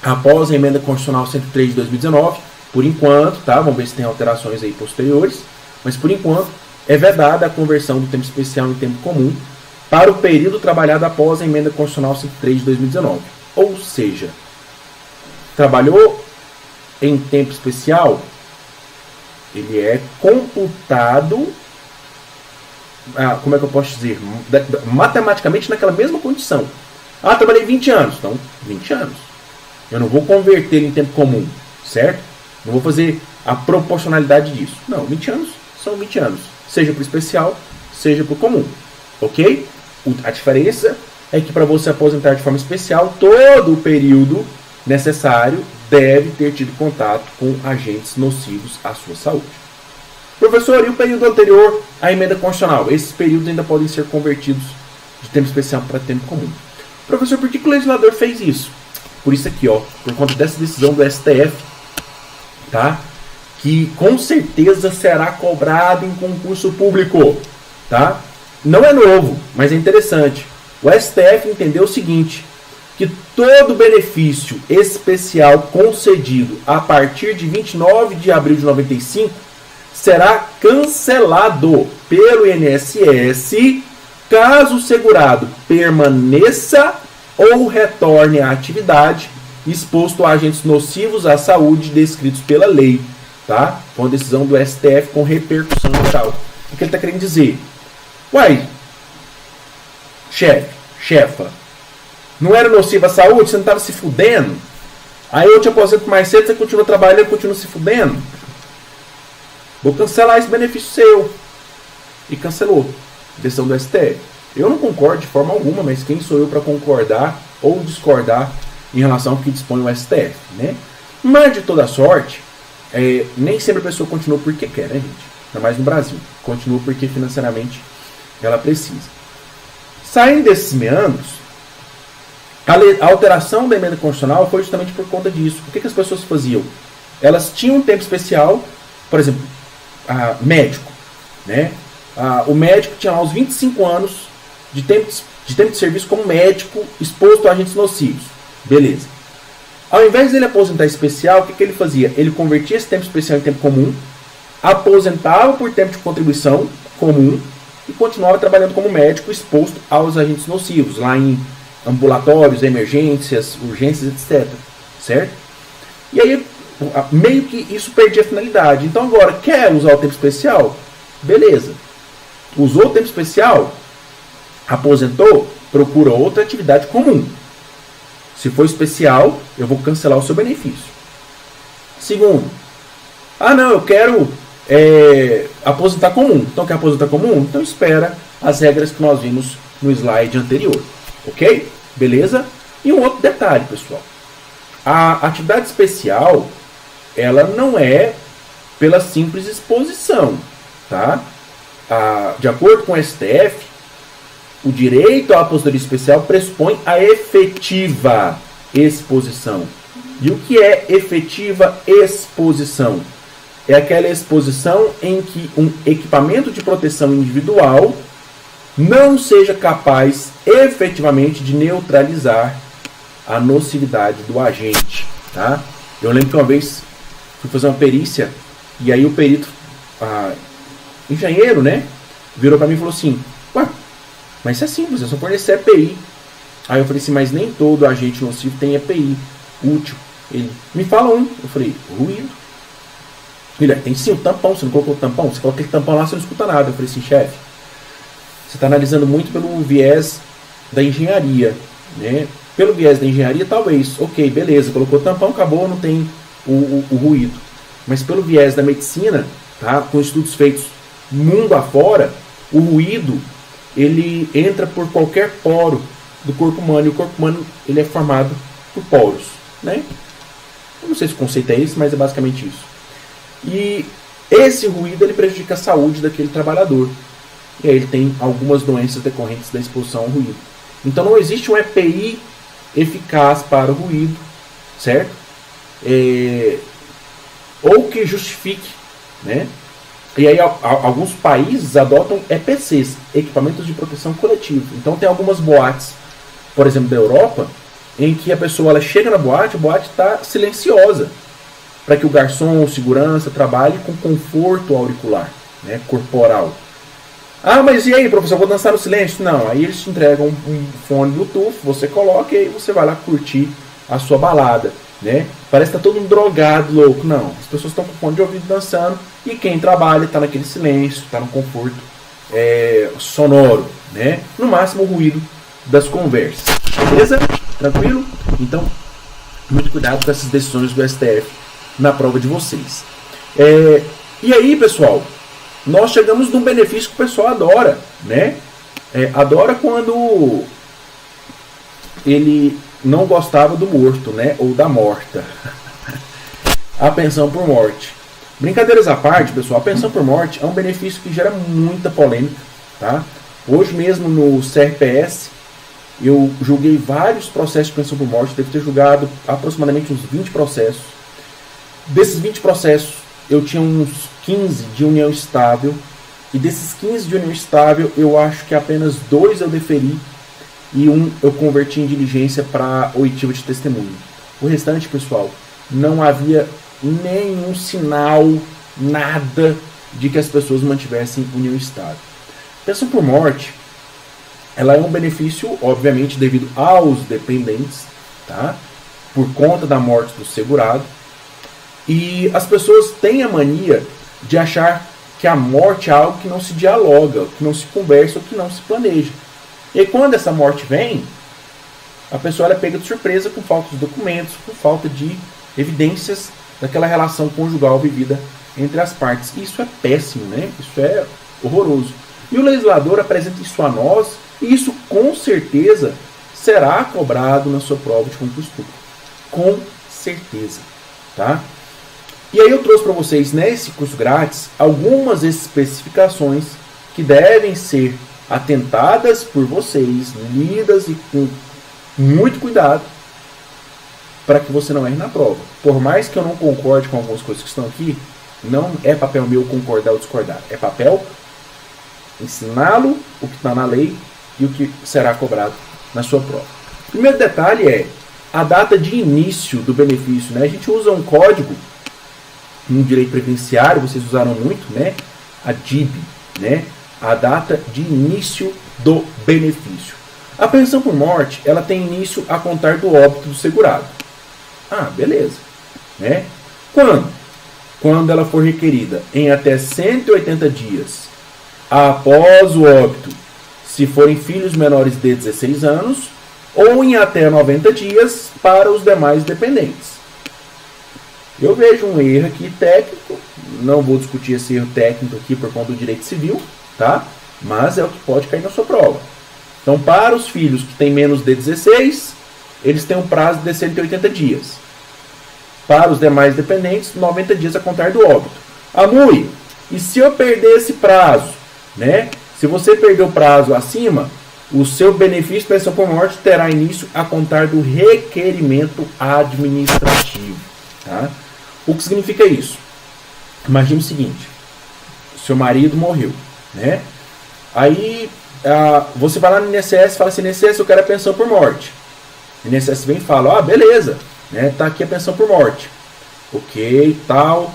Após a emenda constitucional 103 de 2019, por enquanto, tá? Vamos ver se tem alterações aí posteriores, mas por enquanto é vedada a conversão do tempo especial em tempo comum para o período trabalhado após a emenda constitucional 103 de 2019. Ou seja, trabalhou em tempo especial, ele é computado, como é que eu posso dizer, matematicamente naquela mesma condição. Trabalhei 20 anos, então 20 anos. Eu não vou converter em tempo comum, certo? Não vou fazer a proporcionalidade disso. Não, 20 anos são 20 anos, seja para o especial, seja para o comum, ok? A diferença é que para você aposentar de forma especial, todo o período necessário deve ter tido contato com agentes nocivos à sua saúde. Professor, e o período anterior à emenda constitucional? Esses períodos ainda podem ser convertidos de tempo especial para tempo comum. Professor, por que o legislador fez isso? Por isso aqui, ó, por conta dessa decisão do STF, tá? Que com certeza será cobrado em concurso público, tá? Não é novo, mas é interessante. O STF entendeu o seguinte, que todo benefício especial concedido a partir de 29 de abril de 95 será cancelado pelo INSS caso o segurado permaneça ou retorne à atividade exposto a agentes nocivos à saúde descritos pela lei, tá? Com a decisão do STF com repercussão geral. O que ele está querendo dizer? Uai, chefa, não era nociva à saúde? Você não estava se fudendo? Aí eu te aposento mais cedo, você continua trabalhando, continua se fudendo? Vou cancelar esse benefício seu. E cancelou. Decisão do STF. Eu não concordo de forma alguma, mas quem sou eu para concordar ou discordar em relação ao que dispõe o STF, né? Mas de toda sorte, nem sempre a pessoa continua porque quer, né, gente? Ainda mais no Brasil. Continua porque financeiramente ela precisa. Saindo desses meandros, a alteração da emenda constitucional foi justamente por conta disso. O que as pessoas faziam? Elas tinham um tempo especial, por exemplo, médico, né? O médico tinha lá os 25 anos de tempo de serviço como médico exposto a agentes nocivos. Beleza. Ao invés dele aposentar especial, o que ele fazia? Ele convertia esse tempo especial em tempo comum, aposentava por tempo de contribuição comum e continuava trabalhando como médico exposto aos agentes nocivos, lá em ambulatórios, emergências, urgências, etc. Certo? E aí, meio que isso perdia a finalidade. Então agora, quer usar o tempo especial? Beleza. Usou o tempo especial? Aposentou? Procura outra atividade comum. Se for especial, eu vou cancelar o seu benefício. Segundo, não, eu quero aposentar comum. Então quer aposentar comum? Então espera as regras que nós vimos no slide anterior. Ok? Beleza? E um outro detalhe, pessoal. A atividade especial, ela não é pela simples exposição, tá? De acordo com o STF, o direito à aposentadoria especial pressupõe a efetiva exposição. E o que é efetiva exposição? É aquela exposição em que um equipamento de proteção individual não seja capaz efetivamente de neutralizar a nocividade do agente, tá? Eu lembro que uma vez fui fazer uma perícia e aí o perito, engenheiro, né, virou para mim e falou assim: ué, mas isso é simples, é só fornecer EPI. Aí eu falei assim, mas nem todo agente nocivo tem EPI útil. Ele, me fala um. Eu falei, ruído. Ele, tem sim o tampão, você não colocou o tampão? Você coloca aquele tampão lá, você não escuta nada. Eu falei assim, chefe, você está analisando muito pelo viés da engenharia, né? Pelo viés da engenharia, talvez. Ok, beleza, colocou tampão, acabou, não tem o ruído. Mas pelo viés da medicina, tá, com estudos feitos mundo afora, o ruído ele entra por qualquer poro do corpo humano. E o corpo humano ele é formado por poros. Né? Eu não sei se o conceito é esse, mas é basicamente isso. E esse ruído ele prejudica a saúde daquele trabalhador. E aí ele tem algumas doenças decorrentes da exposição ao ruído. Então não existe um EPI eficaz para o ruído, certo? Ou que justifique, né? E aí alguns países adotam EPCs, equipamentos de proteção coletiva. Então tem algumas boates, por exemplo, da Europa, em que a pessoa ela chega na boate, a boate está silenciosa, para que o garçom, o segurança, trabalhe com conforto auricular, né, corporal. Ah, mas e aí, professor, eu vou dançar no silêncio? Não, aí eles te entregam um fone Bluetooth, você coloca e aí você vai lá curtir a sua balada, né? Parece que tá todo mundo drogado, louco. Não, as pessoas estão com fone de ouvido dançando e quem trabalha está naquele silêncio, está no conforto sonoro, né? No máximo o ruído das conversas. Beleza? Tranquilo? Então, muito cuidado com essas decisões do STF na prova de vocês. E aí, pessoal, nós chegamos num benefício que o pessoal adora, né? Adora quando ele não gostava do morto, né? Ou da morta. A pensão por morte. Brincadeiras à parte, pessoal, a pensão por morte é um benefício que gera muita polêmica, tá? Hoje mesmo no CRPS, eu julguei vários processos de pensão por morte, devo ter julgado aproximadamente uns 20 processos. Desses 20 processos, eu tinha uns 15 de união estável, e desses 15 de união estável, eu acho que apenas 2 eu deferi, e um eu converti em diligência para oitiva de testemunho. O restante, pessoal, não havia nenhum sinal, nada de que as pessoas mantivessem união estável. Pensão por morte, ela é um benefício, obviamente, devido aos dependentes, tá? Por conta da morte do segurado. E as pessoas têm a mania de achar que a morte é algo que não se dialoga, que não se conversa ou que não se planeja. E aí, quando essa morte vem, a pessoa é pega de surpresa com falta de documentos, com falta de evidências daquela relação conjugal vivida entre as partes. E isso é péssimo, né? Isso é horroroso. E o legislador apresenta isso a nós, e isso com certeza será cobrado na sua prova de concurso público. Com certeza. Tá? E aí eu trouxe para vocês nesse curso grátis algumas especificações que devem ser atentadas por vocês, lidas e com muito cuidado para que você não erre na prova. Por mais que eu não concorde com algumas coisas que estão aqui, não é papel meu concordar ou discordar. É papel ensiná-lo o que está na lei e o que será cobrado na sua prova. O primeiro detalhe é a data de início do benefício. Né? A gente usa um código no direito previdenciário, vocês usaram muito, né? A DIB, né? A data de início do benefício. A pensão por morte, ela tem início a contar do óbito do segurado. Ah, beleza. Né? Quando? Quando ela for requerida em até 180 dias após o óbito, se forem filhos menores de 16 anos, ou em até 90 dias para os demais dependentes. Eu vejo um erro aqui técnico, não vou discutir esse erro técnico aqui por conta do direito civil, tá? Mas é o que pode cair na sua prova. Então, para os filhos que têm menos de 16, eles têm um prazo de 180 dias. Para os demais dependentes, 90 dias a contar do óbito. Amui, e se eu perder esse prazo, né? Se você perder o prazo acima, o seu benefício de pensão por morte terá início a contar do requerimento administrativo, tá? O que significa isso? Imagine o seguinte, seu marido morreu, né? Aí você vai lá no INSS e fala assim, INSS, eu quero a pensão por morte. O INSS vem e fala, beleza, né? Tá aqui a pensão por morte. Ok, tal.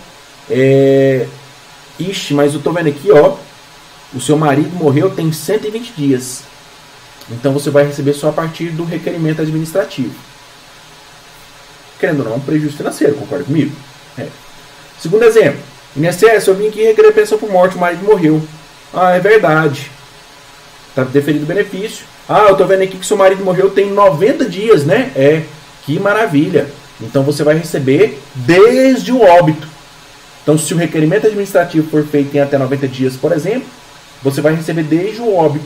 Ixi, mas eu tô vendo aqui, ó, o seu marido morreu tem 120 dias. Então você vai receber só a partir do requerimento administrativo. Querendo ou não, é um prejuízo financeiro, concorda comigo? Segundo exemplo, INSS, eu vim aqui requerer pensão por morte, o marido morreu. Ah, é verdade. Tá deferido o benefício. Ah, eu tô vendo aqui que seu marido morreu tem 90 dias, né? Que maravilha. Então você vai receber desde o óbito. Então, se o requerimento administrativo for feito em até 90 dias, por exemplo, você vai receber desde o óbito.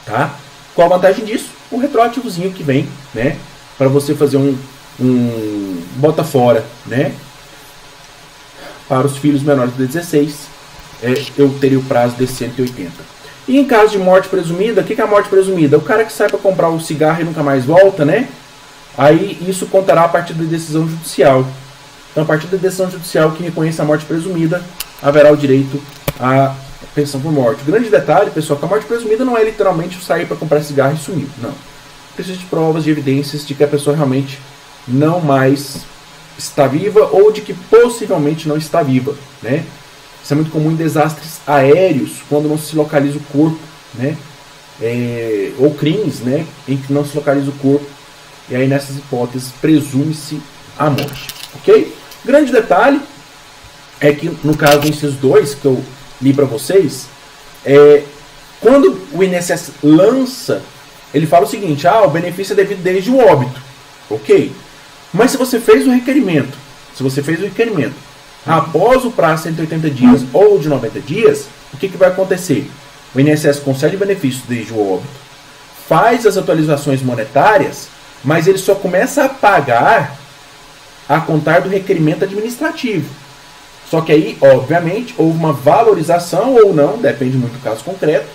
Tá? Qual a vantagem disso? O retroativozinho que vem, né? Para você fazer um bota fora, né? Para os filhos menores de 16, eu teria o prazo de 180. E em caso de morte presumida, o que é a morte presumida? O cara que sai para comprar um cigarro e nunca mais volta, né? Aí isso contará a partir da decisão judicial. Então, a partir da decisão judicial que reconheça a morte presumida, haverá o direito à pensão por morte. O grande detalhe, pessoal, que a morte presumida não é literalmente sair para comprar cigarro e sumir. Não. Precisa de provas, de evidências de que a pessoa realmente não mais está viva ou de que possivelmente não está viva, né? Isso é muito comum em desastres aéreos, quando não se localiza o corpo, né? Ou crimes, né? Em que não se localiza o corpo. E aí, nessas hipóteses, presume-se a morte. Ok? Grande detalhe é que, no caso do inciso 2, que eu li para vocês, quando o INSS lança, ele fala o seguinte: o benefício é devido desde o óbito. Ok? Mas se você fez o requerimento, após o prazo de 180 dias ou de 90 dias, o que vai acontecer? O INSS concede o benefício desde o óbito, faz as atualizações monetárias, mas ele só começa a pagar a contar do requerimento administrativo. Só que aí, obviamente, houve uma valorização ou não, depende muito do caso concreto,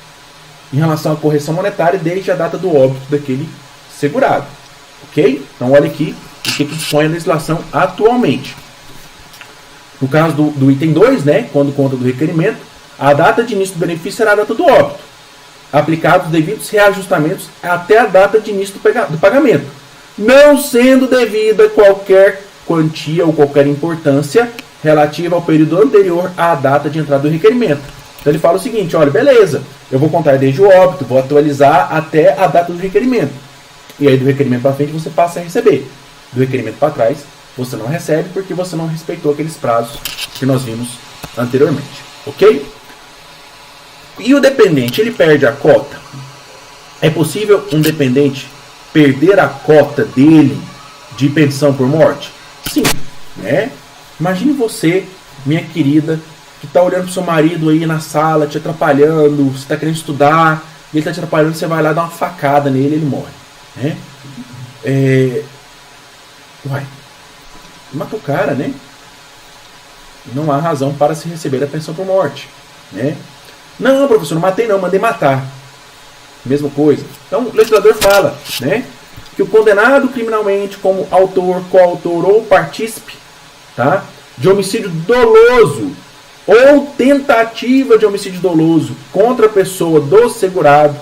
em relação à correção monetária desde a data do óbito daquele segurado. Ok? Então, olha aqui o que dispõe a legislação atualmente. No caso do item 2, né, quando conta do requerimento, a data de início do benefício será a data do óbito, aplicados os devidos reajustamentos até a data de início do pagamento, não sendo devida qualquer quantia ou qualquer importância relativa ao período anterior à data de entrada do requerimento. Então ele fala o seguinte: olha, beleza, eu vou contar desde o óbito, vou atualizar até a data do requerimento. E aí do requerimento para frente você passa a receber. Do requerimento para trás você não recebe porque você não respeitou aqueles prazos que nós vimos anteriormente. Ok? E o dependente, ele perde a cota? É possível um dependente perder a cota dele de pensão por morte? Sim, né? Imagine você, minha querida, que está olhando para o seu marido aí na sala, te atrapalhando, você está querendo estudar, e ele está te atrapalhando, você vai lá dar uma facada nele e ele morre, né? Mata o cara, né? Não há razão para se receber a pensão por morte, né? Não, professor, não matei não, mandei matar. Mesma coisa. Então, o legislador fala, né, que o condenado criminalmente como autor, coautor ou partícipe, tá, de homicídio doloso ou tentativa de homicídio doloso contra a pessoa do segurado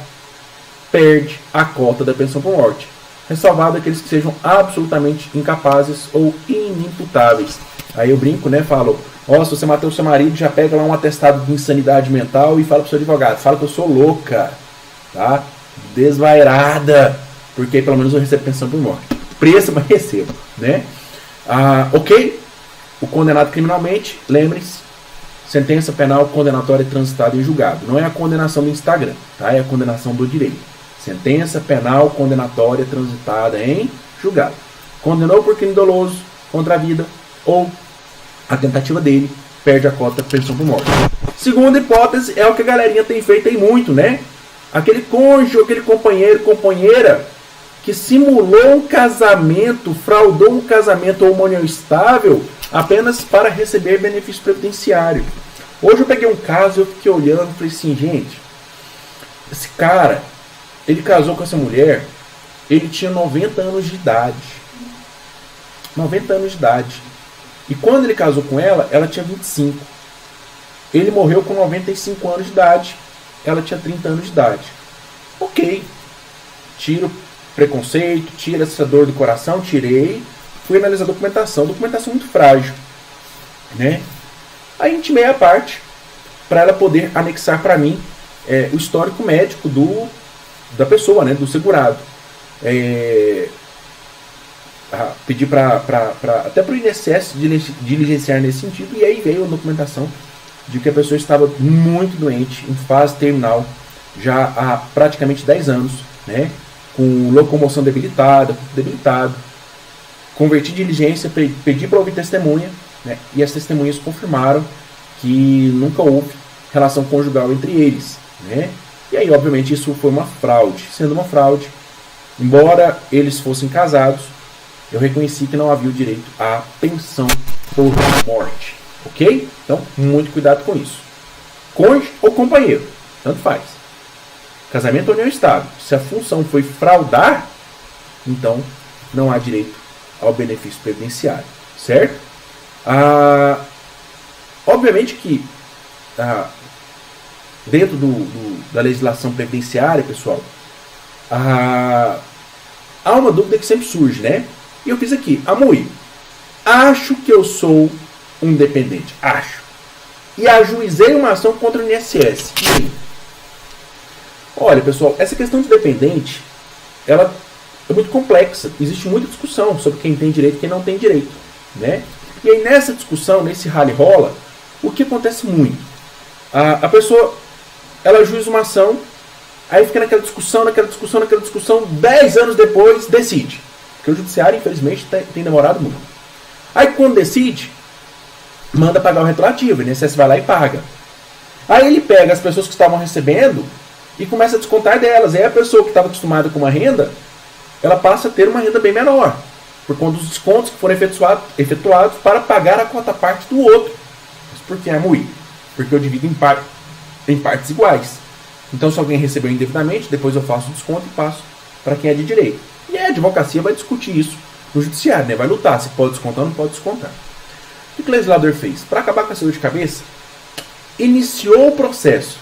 perde a cota da pensão por morte, ressalvado aqueles que sejam absolutamente incapazes ou inimputáveis. Aí eu brinco, né, falo: se você matou seu marido, já pega lá um atestado de insanidade mental e fala pro seu advogado, fala que eu sou louca, tá? Desvairada, porque pelo menos eu recebo pensão por morte. Preço, mas recebo, né? Ok? O condenado criminalmente, lembre-se, sentença penal condenatória transitada em julgado. Não é a condenação do Instagram, tá? É a condenação do direito. Sentença penal condenatória transitada em julgado. Condenou por crime doloso contra a vida ou a tentativa dele, perde a cota de pensão por morte. Segunda hipótese é o que a galerinha tem feito aí muito, né? Aquele cônjuge, aquele companheiro, companheira que simulou um casamento, fraudou um casamento ou uma união estável apenas para receber benefício previdenciário. Hoje eu peguei um caso e eu fiquei olhando e falei assim, gente, esse cara, ele casou com essa mulher, ele tinha 90 anos de idade. 90 anos de idade. E quando ele casou com ela, ela tinha 25. Ele morreu com 95 anos de idade. Ela tinha 30 anos de idade. Ok. Tiro preconceito, tira essa dor do coração, tirei. Fui analisar a documentação. Documentação muito frágil, né? Aí intimei a parte para ela poder anexar para mim o histórico médico da pessoa, né? Do segurado. Pedi até para o INSS diligenciar nesse sentido, e aí veio a documentação de que a pessoa estava muito doente, em fase terminal já há praticamente 10 anos, né? Com locomoção debilitada, debilitado. Converti diligência, pedi para ouvir testemunha, né? E as testemunhas confirmaram que nunca houve relação conjugal entre eles, né? E aí, obviamente, isso foi uma fraude. Sendo uma fraude, embora eles fossem casados, eu reconheci que não havia o direito à pensão por morte, ok? Então, muito cuidado com isso. Cônjuge ou companheiro, tanto faz. Casamento ou união estável. Se a função foi fraudar, então não há direito ao benefício previdenciário, certo? Obviamente que dentro da legislação previdenciária, pessoal, há uma dúvida que sempre surge, né? E eu fiz aqui, Amui, acho que eu sou um dependente, acho. E ajuizei uma ação contra o INSS. E aí? Olha, pessoal, essa questão de dependente, ela é muito complexa. Existe muita discussão sobre quem tem direito e quem não tem direito, né? E aí nessa discussão, nesse rally-rola, o que acontece muito? A pessoa, ela ajuiza uma ação, aí fica naquela discussão, 10 anos depois, decide. Porque o judiciário, infelizmente, tem demorado muito. Aí quando decide, manda pagar o retroativo, o INSS vai lá e paga. Aí ele pega as pessoas que estavam recebendo e começa a descontar delas. Aí a pessoa que estava acostumada com uma renda, ela passa a ter uma renda bem menor, por conta dos descontos que foram efetuados para pagar a quota parte do outro. Mas por que, Amui? Porque eu divido em partes iguais. Então, se alguém recebeu indevidamente, depois eu faço o desconto e passo para quem é de direito. E a advocacia vai discutir isso no judiciário, né? Vai lutar se pode descontar ou não pode descontar. O que o legislador fez? Para acabar com essa dor de cabeça, iniciou o processo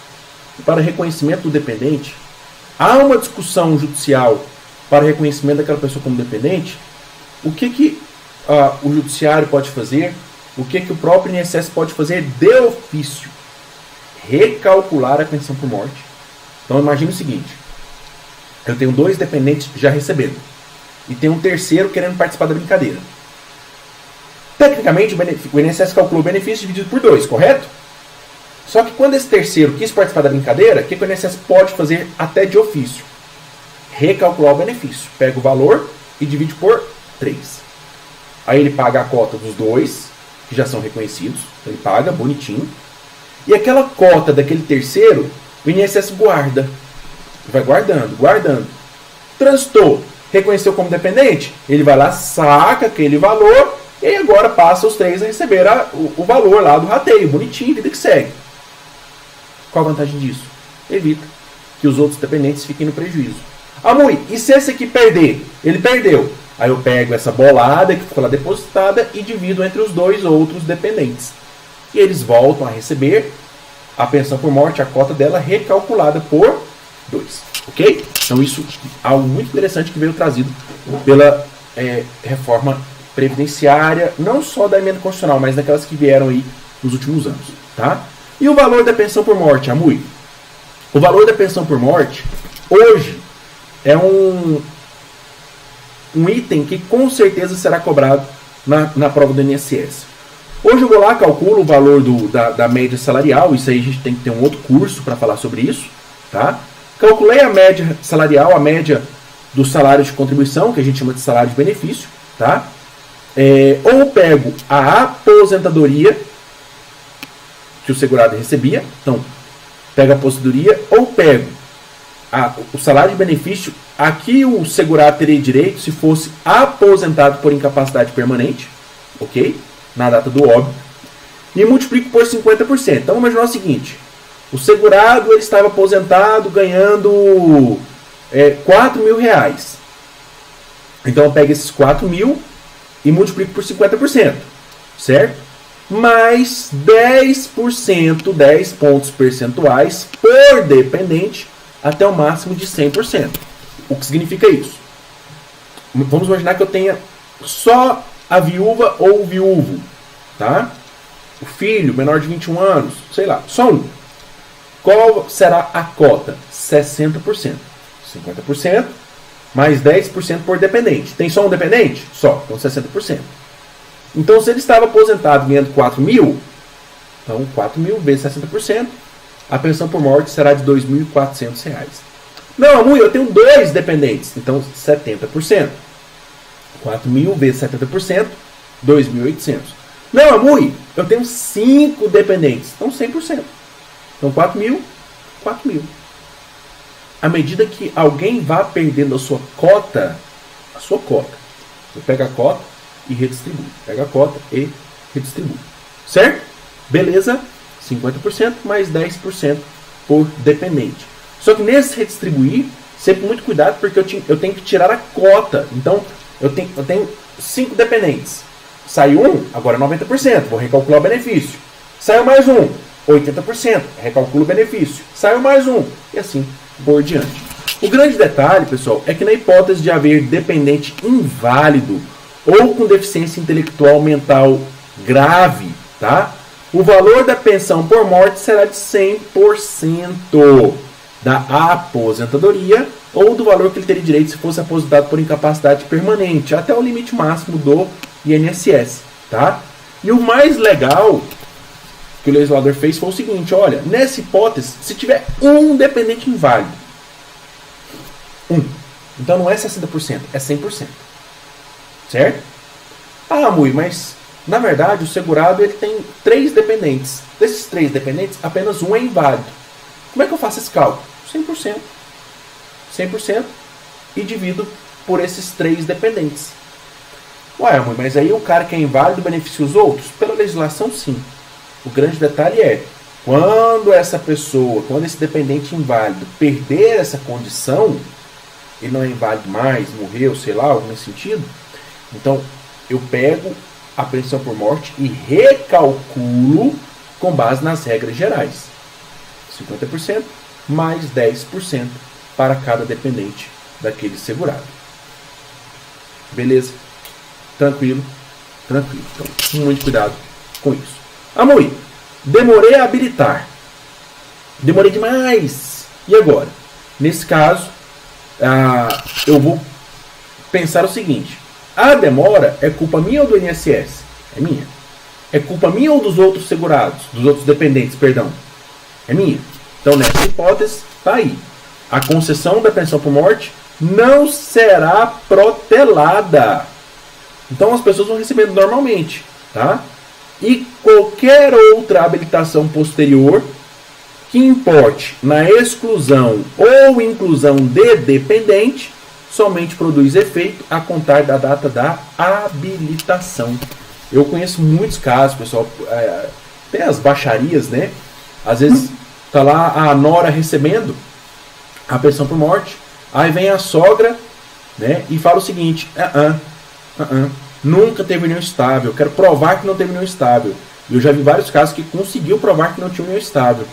para reconhecimento do dependente. Há uma discussão judicial para reconhecimento daquela pessoa como dependente. O que o judiciário pode fazer? O que o próprio INSS pode fazer de ofício? Recalcular a pensão por morte. Então imagine o seguinte: eu tenho 2 dependentes já recebendo e tem um terceiro querendo participar da brincadeira. Tecnicamente, o INSS calculou o benefício dividido por 2, correto? Só que quando esse terceiro quis participar da brincadeira, o que o INSS pode fazer até de ofício? Recalcular o benefício. Pega o valor e divide por 3. Aí ele paga a cota dos 2, que já são reconhecidos. Ele paga, bonitinho. E aquela cota daquele terceiro, o INSS guarda. Vai guardando. Transitou, reconheceu como dependente, ele vai lá, saca aquele valor, e aí agora passa os 3 a receber o valor lá do rateio, bonitinho, vida que segue. Qual a vantagem disso? Evita que os outros dependentes fiquem no prejuízo. Amui, e se esse aqui perder? Ele perdeu. Aí eu pego essa bolada que ficou lá depositada e divido entre os 2 outros dependentes. E eles voltam a receber a pensão por morte, a cota dela recalculada por 2. Ok? Então isso é algo muito interessante que veio trazido pela reforma previdenciária, não só da emenda constitucional, mas daquelas que vieram aí nos últimos anos. Tá? E o valor da pensão por morte, Amui? O valor da pensão por morte, hoje, é um item que com certeza será cobrado na prova do INSS. Hoje eu vou lá, calculo o valor da média salarial, isso aí a gente tem que ter um outro curso para falar sobre isso, tá? Calculei a média salarial, a média do salário de contribuição, que a gente chama de salário de benefício, tá? Ou pego a aposentadoria que o segurado recebia, então pego a aposentadoria, ou pego o salário de benefício a que o segurado teria direito se fosse aposentado por incapacidade permanente, ok? Na data do óbito, e multiplico por 50%. Então vamos imaginar o seguinte: o segurado ele estava aposentado ganhando R$4.000. Então eu pego esses 4.000 e multiplico por 50%, certo? Mais 10%, 10 pontos percentuais por dependente, até o máximo de 100%. O que significa isso? Vamos imaginar que eu tenha só a viúva ou o viúvo, tá? O filho, menor de 21 anos, sei lá, só um. Qual será a cota? 60%. 50% mais 10% por dependente. Tem só um dependente? Só, então 60%. Então, se ele estava aposentado ganhando 4.000, então 4.000 vezes 60%, a pensão por morte será de R$ 2.400. Não, Amui, eu tenho 2 dependentes, então 70%. 4.000 vezes 70%, 2.800. Não, Amui, eu tenho 5 dependentes, então 100%. Então 4.000, 4.000. À medida que alguém vá perdendo a sua cota, você pega a cota e redistribui. Pega a cota e redistribui. Certo? Beleza? 50% mais 10% por dependente. Só que nesse redistribuir, sempre muito cuidado, porque eu tenho que tirar a cota. Então, eu tenho 5 dependentes. Saiu um, agora 90%, vou recalcular o benefício. Saiu mais um, 80%, recalculo o benefício. Saiu mais um, e assim por diante. O grande detalhe, pessoal, é que na hipótese de haver dependente inválido ou com deficiência intelectual mental grave, tá? O valor da pensão por morte será de 100% da aposentadoria ou do valor que ele teria direito se fosse aposentado por incapacidade permanente, até o limite máximo do INSS, tá? E o mais legal que o legislador fez foi o seguinte, olha, nessa hipótese, se tiver um dependente inválido, então não é 60%, é 100%. Certo? Ah, Mui, mas na verdade o segurado ele tem 3 dependentes. Desses 3 dependentes, apenas um é inválido. Como é que eu faço esse cálculo? 100%. 100% e divido por esses 3 dependentes. Ué, Mui, mas aí o cara que é inválido beneficia os outros? Pela legislação, sim. O grande detalhe é, quando esse dependente inválido perder essa condição, ele não é inválido mais, morreu, sei lá, algo nesse sentido, então eu pego a pensão por morte e recalculo com base nas regras gerais. 50% mais 10% para cada dependente daquele segurado. Beleza? Tranquilo? Tranquilo. Então, muito cuidado com isso. Amui, demorei a habilitar. Demorei demais. E agora? Nesse caso, eu vou pensar o seguinte. A demora é culpa minha ou do INSS? É minha. É culpa minha ou dos outros segurados? Dos outros dependentes, perdão? É minha. Então, nessa hipótese, tá aí. A concessão da pensão por morte não será protelada. Então, as pessoas vão recebendo normalmente, tá? E qualquer outra habilitação posterior que importe na exclusão ou inclusão de dependente somente produz efeito a contar da data da habilitação. Eu conheço muitos casos, pessoal, tem as baixarias, né? Às vezes tá lá a nora recebendo a pensão por morte, aí vem a sogra, né, e fala o seguinte, nunca teve união estável, quero provar que não teve união estável. E eu já vi vários casos que conseguiu provar que não tinha união estável.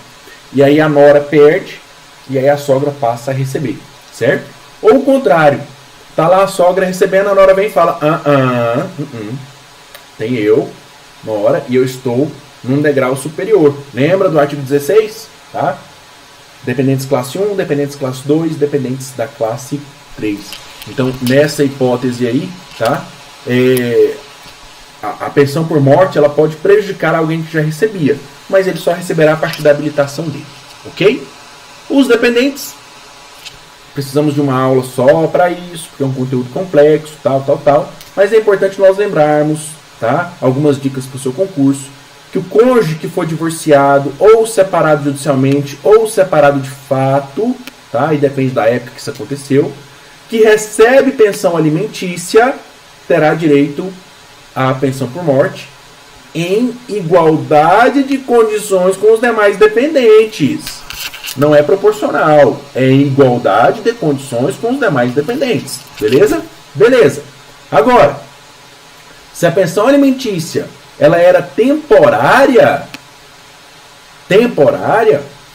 E aí a nora perde, e aí a sogra passa a receber, certo? Ou o contrário, tá lá a sogra recebendo, a nora vem e fala, tem eu, nora, e eu estou num degrau superior. Lembra do artigo 16? Tá? Dependentes classe 1, dependentes classe 2, dependentes da classe 3. Então, nessa hipótese aí, tá? A pensão por morte ela pode prejudicar alguém que já recebia, mas ele só receberá a partir da habilitação dele, ok? Os dependentes, precisamos de uma aula só para isso, porque é um conteúdo complexo, tal, mas é importante nós lembrarmos, tá? Algumas dicas para o seu concurso, que o cônjuge que for divorciado, ou separado judicialmente, ou separado de fato, tá? E depende da época que isso aconteceu, que recebe pensão alimentícia, terá direito à pensão por morte em igualdade de condições com os demais dependentes. Não é proporcional, é em igualdade de condições com os demais dependentes. Beleza? Beleza. Agora, se a pensão alimentícia ela era temporária,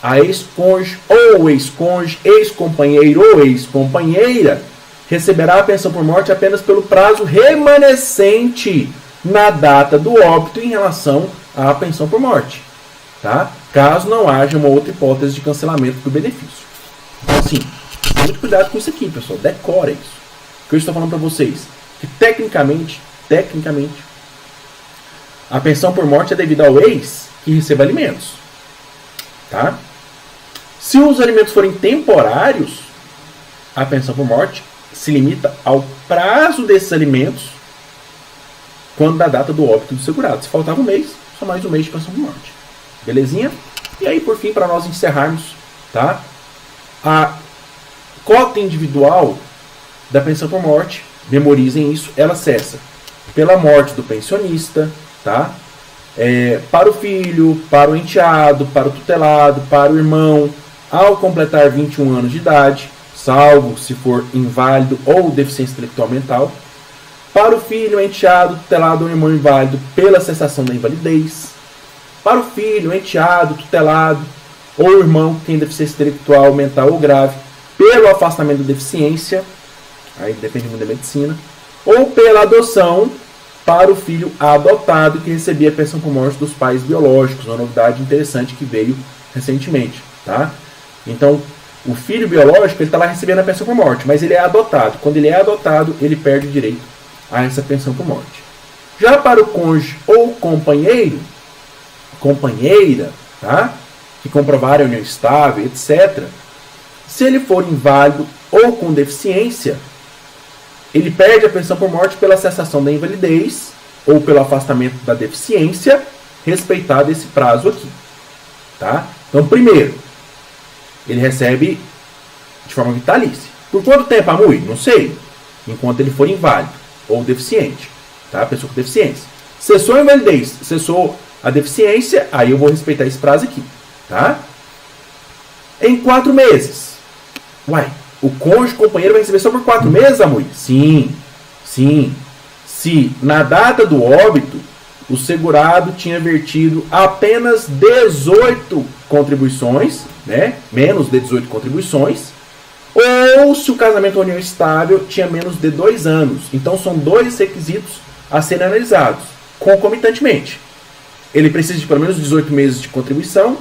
a ex-cônjuge ou ex-cônjuge, ex-companheiro ou ex-companheira receberá a pensão por morte apenas pelo prazo remanescente na data do óbito em relação à pensão por morte, tá? Caso não haja uma outra hipótese de cancelamento do benefício. Então, assim, muito cuidado com isso aqui, pessoal. Decora isso. O que eu estou falando para vocês? Que tecnicamente, a pensão por morte é devida ao ex que receba alimentos, tá? Se os alimentos forem temporários, a pensão por morte se limita ao prazo desses alimentos quando da data do óbito do segurado. Se faltava um mês, só mais um mês de pensão por morte. Belezinha? E aí, por fim, para nós encerrarmos, tá? A cota individual da pensão por morte, memorizem isso, ela cessa pela morte do pensionista, tá? Para o filho, para o enteado, para o tutelado, para o irmão, ao completar 21 anos de idade, salvo se for inválido ou deficiência intelectual mental, para o filho, enteado, tutelado ou irmão inválido pela cessação da invalidez, para o filho, enteado, tutelado ou irmão que tem deficiência intelectual mental ou grave pelo afastamento da deficiência, aí depende muito da medicina, ou pela adoção para o filho adotado que recebia a pensão por morte dos pais biológicos, uma novidade interessante que veio recentemente, tá? Então, o filho biológico ele está lá recebendo a pensão por morte, mas ele é adotado. Quando ele é adotado, ele perde o direito a essa pensão por morte. Já para o cônjuge ou companheiro, companheira, tá? Que comprovarem a união estável, etc., se ele for inválido ou com deficiência, ele perde a pensão por morte pela cessação da invalidez ou pelo afastamento da deficiência, respeitado esse prazo aqui. Tá? Então, primeiro, ele recebe de forma vitalícia. Por quanto tempo, Amui? Não sei. Enquanto ele for inválido ou deficiente. Tá? Pessoa com deficiência. Cessou a invalidez, cessou a deficiência, aí eu vou respeitar esse prazo aqui. Tá? Em 4 meses. Uai, o cônjuge companheiro vai receber só por 4 meses, Amui? Sim. Se na data do óbito o segurado tinha vertido apenas 18 contribuições, né? Menos de 18 contribuições, ou se o casamento ou união estável tinha menos de 2 anos. Então são 2 requisitos a serem analisados concomitantemente. Ele precisa de pelo menos 18 meses de contribuição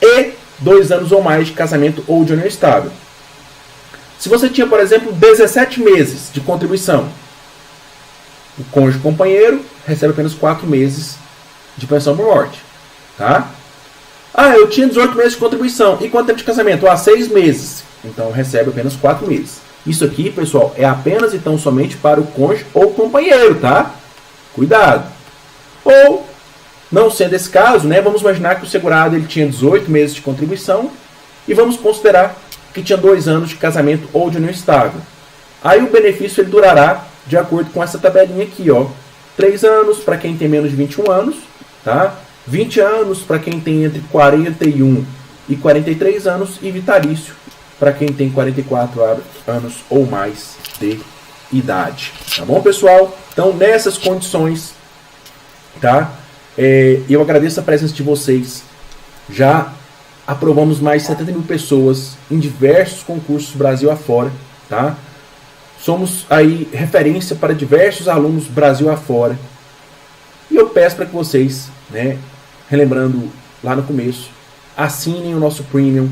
e 2 anos ou mais de casamento ou de união estável. Se você tinha, por exemplo, 17 meses de contribuição, o cônjuge companheiro recebe apenas 4 meses de pensão por morte. Tá? Ah, eu tinha 18 meses de contribuição. E quanto tempo de casamento? 6 meses. Então recebe apenas 4 meses. Isso aqui, pessoal, é apenas e tão somente para o cônjuge ou companheiro, tá? Cuidado. Ou, não sendo esse caso, né, vamos imaginar que o segurado ele tinha 18 meses de contribuição e vamos considerar que tinha 2 anos de casamento ou de união estável. Aí o benefício ele durará de acordo com essa tabelinha aqui, ó. 3 anos para quem tem menos de 21 anos, tá? 20 anos para quem tem entre 41 e 43 anos e vitalício para quem tem 44 anos ou mais de idade. Tá bom, pessoal? Então, nessas condições, tá? Eu agradeço a presença de vocês. Já aprovamos mais de 70 mil pessoas em diversos concursos Brasil afora, tá? Somos aí referência para diversos alunos Brasil afora. E eu peço para que vocês, né, relembrando lá no começo, assinem o nosso Premium,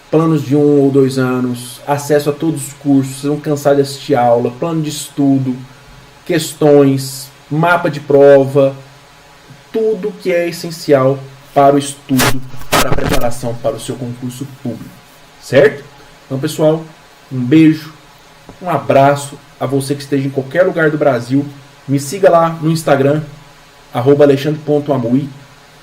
planos de 1 ou 2 anos, acesso a todos os cursos, vocês vão cansar de assistir aula, plano de estudo, questões, mapa de prova, tudo que é essencial para o estudo, para a preparação para o seu concurso público. Certo? Então, pessoal, um beijo, um abraço a você que esteja em qualquer lugar do Brasil. Me siga lá no Instagram, @alexandre.amui,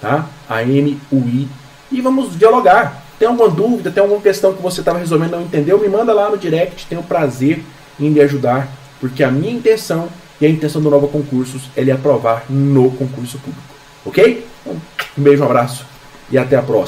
tá? AMUI. E vamos dialogar. Tem alguma dúvida, tem alguma questão que você estava resolvendo e não entendeu? Me manda lá no direct, tenho prazer em lhe ajudar, porque a minha intenção e a intenção do Nova Concursos é lhe aprovar no concurso público. Ok? Um beijo, um abraço e até a próxima.